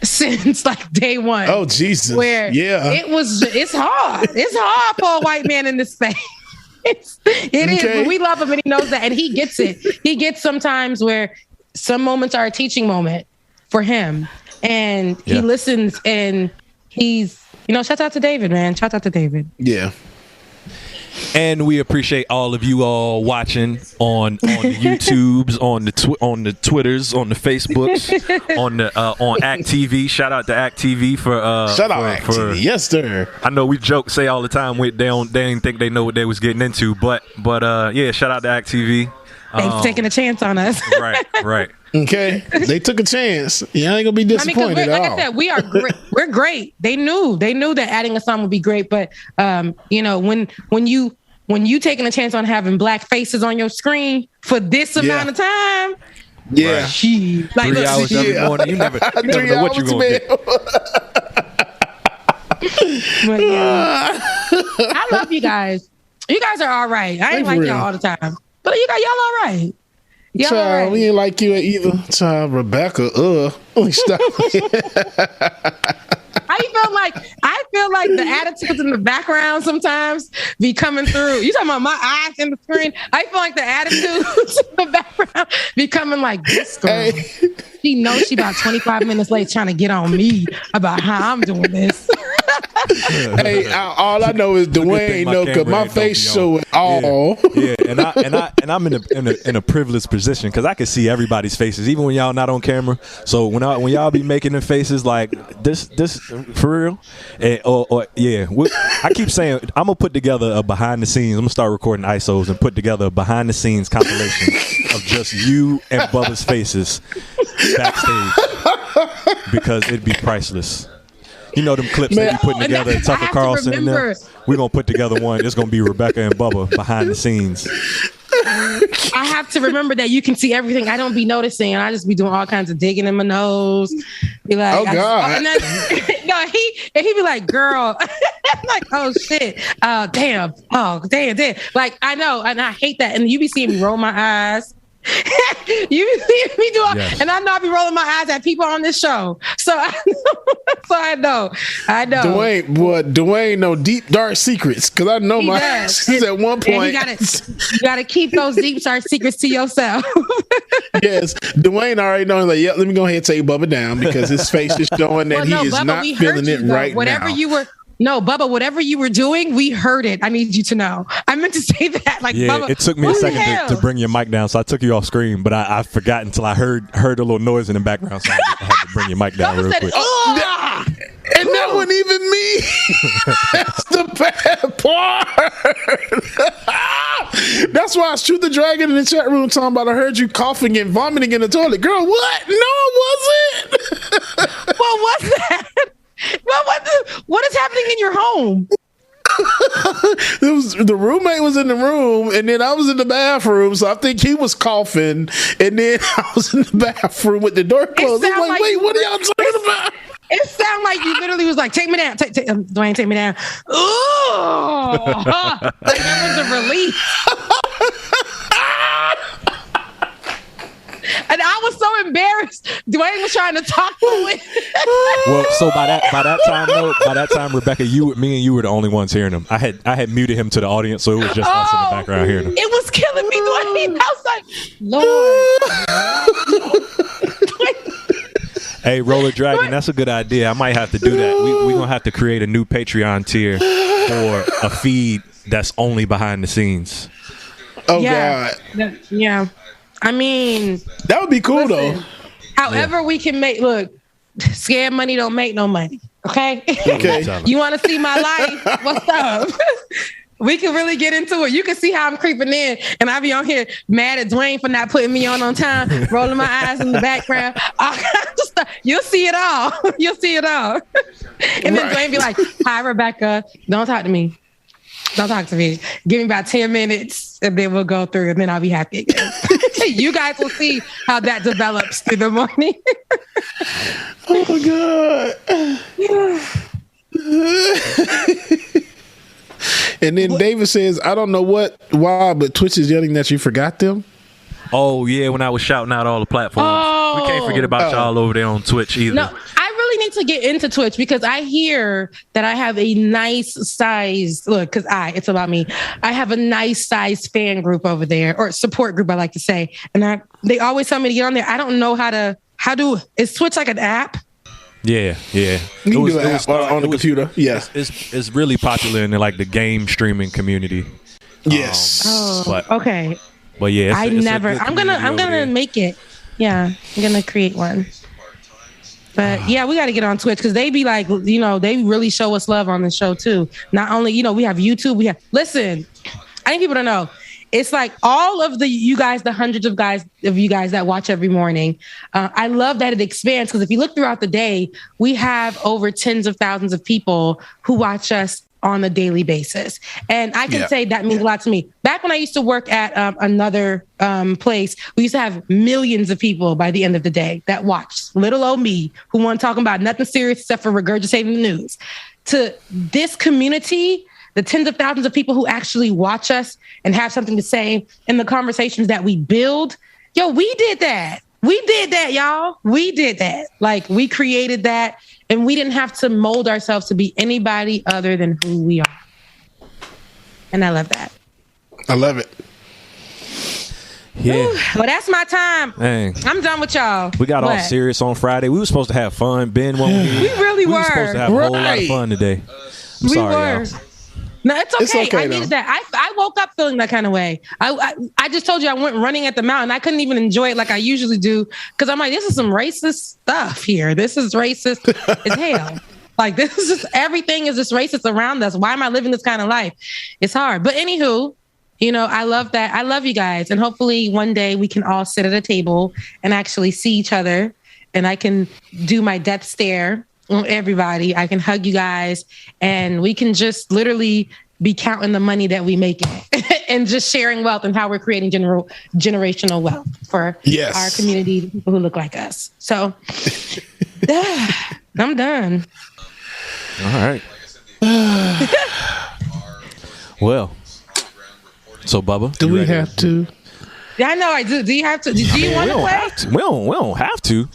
since like day one. Oh Jesus! Where it's hard. It's hard for a white man in this space. It is, but we love him and he knows that, and he gets it. He gets sometimes where some moments are a teaching moment for him, and he listens, and he's, shout out to David, man. Shout out to David. Yeah. And we appreciate all of you all watching on the YouTubes, on the Twitters, on the Facebooks, on Act TV. Shout out to Act TV for Act TV. Yes, sir. I know we say all the time they didn't think they know what they was getting into, but yeah, shout out to Act TV. Thanks for taking a chance on us. Right. Okay, they took a chance. You ain't gonna be disappointed at all. Like I said, we are great. We're great. They knew that adding a song would be great, but when you taking a chance on having black faces on your screen for this amount of time, like 3 hours every morning, you never know what you're gonna get. But, I love you guys. You guys are all right. I ain't like y'all all the time, but y'all all right. Child, right. We ain't like you either. Child, Rebecca, stop. I feel like the attitudes in the background sometimes be coming through. You talking about my eyes in the screen? I feel like the attitudes in the background be coming like this girl. Hey. She knows she about 25 minutes late trying to get on me about how I'm doing this. Hey, all I know is Dwayne know because my face show it all. Yeah, and I'm in a privileged position because I can see everybody's faces, even when y'all not on camera. So when y'all be making them faces like this for real, I keep saying I'm gonna put together a behind the scenes. I'm gonna start recording ISOs and put together a behind the scenes compilation of just you and Bubba's faces backstage because it'd be priceless. You know them clips they be putting together, Tucker Carlson and them. We're going to put together one. It's going to be Rebecca and Bubba behind the scenes. I have to remember that you can see everything. I don't be noticing. I just be doing all kinds of digging in my nose. Be like, oh, God. He be like, girl. I'm like, oh, shit. Damn. Oh, damn. Like, I know. And I hate that. And you be seeing me roll my eyes. You see me do, and I know I be rolling my eyes at people on this show, so I know. Dwayne know deep dark secrets because I know my eyes at one point. You gotta keep those deep dark secrets to yourself. Yes, Dwayne already knows. Like, let me go ahead and take Bubba down because his face is showing that he is Bubba, not feeling it right now. No, Bubba, whatever you were doing, we heard it. I need you to know. I meant to say that. Like, yeah, Bubba, it took me a second to bring your mic down, so I took you off screen, but I forgot until I heard a little noise in the background, so I had to bring your mic down real quick. And that wasn't even me. That's the bad part. That's why I shoot the dragon in the chat room talking about I heard you coughing and vomiting in the toilet. Girl, what? No, it wasn't. What was that? Well, what is happening in your home? The roommate was in the room, and then I was in the bathroom, so I think he was coughing, and then I was in the bathroom with the door closed. I'm like, wait, what are y'all talking about? It sounded like you literally was like, take me down. Dwayne, take me down. Ooh. Like that was a relief. And I was so embarrassed. Dwayne was trying to talk to me. Well, so by that time, Rebecca, me and you were the only ones hearing him. I had muted him to the audience, so it was just us in the background hearing him. It was killing me, Dwayne. I was like, Lord. Hey, Roller Dragon, that's a good idea. I might have to do that. We're going to have to create a new Patreon tier for a feed that's only behind the scenes. Oh, God. Yeah. I mean, that would be cool though. However, we can scam money don't make no money. Okay. You want to see my life? What's up? We can really get into it. You can see how I'm creeping in, and I be on here mad at Dwayne for not putting me on time, rolling my eyes in the background. You'll see it all. You'll see it all. And then Dwayne be like, "Hi, Rebecca. Don't talk to me. Don't talk to me. Give me about 10 minutes and then we'll go through and then I'll be happy again." You guys will see how that develops through the morning. Oh, God. And then David says, I don't know why, but Twitch is yelling that you forgot them. Oh, yeah, when I was shouting out all the platforms. We can't forget about y'all over there on Twitch either. No, I really need to get into Twitch because I hear that I have a nice size, because it's about me. I have a nice size fan group over there, or support group, I like to say. And they always tell me to get on there. I don't know is Twitch like an app? Yeah. You can do it on the computer. Yeah. It's really popular in like the game streaming community. Yes. Okay. But yeah, I'm gonna make it. Yeah, I'm gonna create one. But yeah, we got to get on Twitch because they be like, they really show us love on the show too. Not only, we have YouTube. Listen, I need people to know. It's like all of the hundreds of you guys that watch every morning. I love that it expands because if you look throughout the day, we have over tens of thousands of people who watch us on a daily basis. And I can say that means a lot to me. Back when I used to work at another place, we used to have millions of people by the end of the day that watched little old me who weren't talking about nothing serious except for regurgitating the news. To this community, the tens of thousands of people who actually watch us and have something to say in the conversations that we build. We did that. We did that, y'all. We did that. Like, we created that, and we didn't have to mold ourselves to be anybody other than who we are. And I love that. I love it. Yeah. Ooh, well, that's my time. Dang. I'm done with y'all. We got all serious on Friday. We were supposed to have fun. Ben won't be. We really were. We were supposed to have a whole lot of fun today. I'm sorry, y'all. No, it's okay. I needed that. I woke up feeling that kind of way. I just told you I went running at the mountain. I couldn't even enjoy it like I usually do because I'm like, this is some racist stuff here. This is racist as hell. Like, this is just, everything is just racist around us. Why am I living this kind of life? It's hard. But anywho, I love that. I love you guys. And hopefully one day we can all sit at a table and actually see each other and I can do my death stare on everybody. I can hug you guys and we can just literally be counting the money that we make and just sharing wealth and how we're creating generational wealth for our community, the people who look like us. So I'm done. All right. Well, so Bubba, do we have to? Yeah, I know I do. Do you have to? Do you want to play? We don't have to.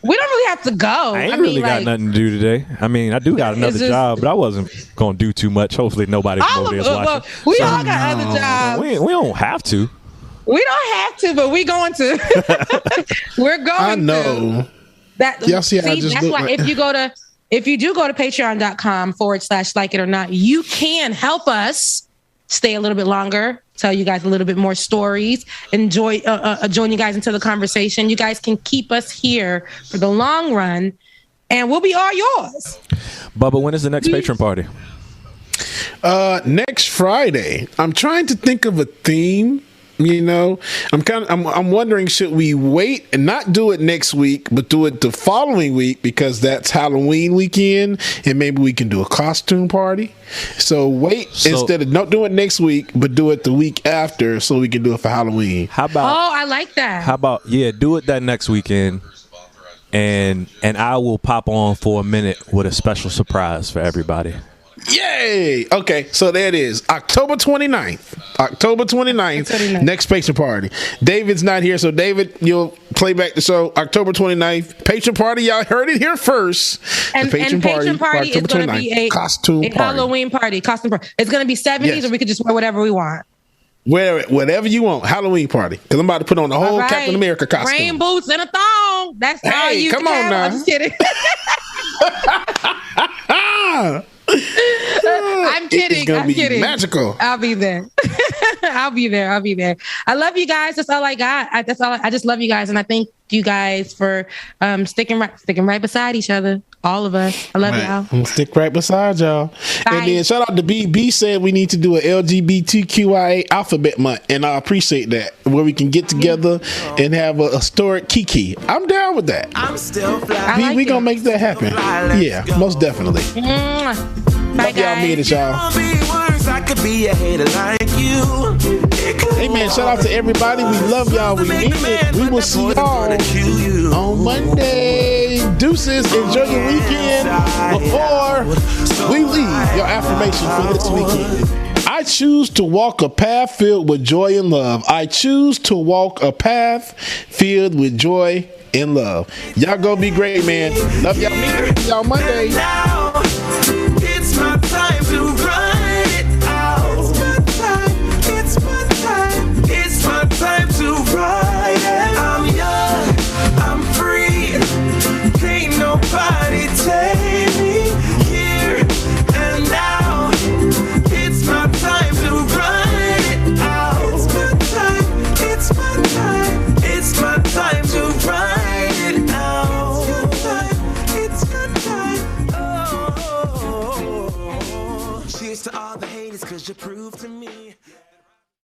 We don't really have to go. I ain't really got nothing to do today. I mean, I do got another job, but I wasn't going to do too much. Hopefully nobody from over there is watching. We all got other jobs. We don't have to. We don't have to, but we're going to. We're going to. I know. Y'all see how I just that's why if you do go to patreon.com/like it or not, you can help us stay a little bit longer, tell you guys a little bit more stories, join you guys into the conversation. You guys can keep us here for the long run, and we'll be all yours. Bubba, when is the next patron party? Next Friday. I'm trying to think of a theme. I'm wondering, should we wait and not do it next week, but do it the following week because that's Halloween weekend, and maybe we can do a costume party. So instead of not doing it next week, but do it the week after, so we can do it for Halloween. How about? Oh, I like that. How about do it that next weekend, and I will pop on for a minute with a special surprise for everybody. Yay! Okay, so there it is. October 29th. Next patron party. David's not here, so David, you'll play back the show. October 29th. Patron party, y'all heard it here first. And patron party is going to be a costume party. Halloween party. Costume party. It's going to be 70s, or we could just wear whatever we want. Wear it, whatever you want. Halloween party. Because I'm about to put on the whole Captain America costume. Rain boots and a thong. That's all you come on now. I'm just kidding. I'm kidding. It's gonna I'm be kidding. Magical. I'll be there. I'll be there. I love you guys. That's all I got. I just love you guys, and I thank you guys for sticking right beside each other. All of us. I love y'all. I'm stick right beside y'all. Bye. And then shout out to B said we need to do an LGBTQIA alphabet month, and I appreciate that, where we can get together and have a historic Kiki. I'm down with that. I'm still fly. We gonna make that happen. Yeah, most definitely. Bye, y'all made it, y'all. Hey man, shout out to everybody. We love y'all. We need it. We will see y'all on Monday. Deuces. Enjoy your weekend. Before we leave, your affirmation for this weekend. I choose to walk a path filled with joy and love. I choose to walk a path filled with joy and love. Y'all go be great, man. Love y'all. Meet y'all Monday. It's my time to run it out. It's my time to ride it. I'm young, I'm free. Can't nobody tell Thanks to all the haters, cause you proved to me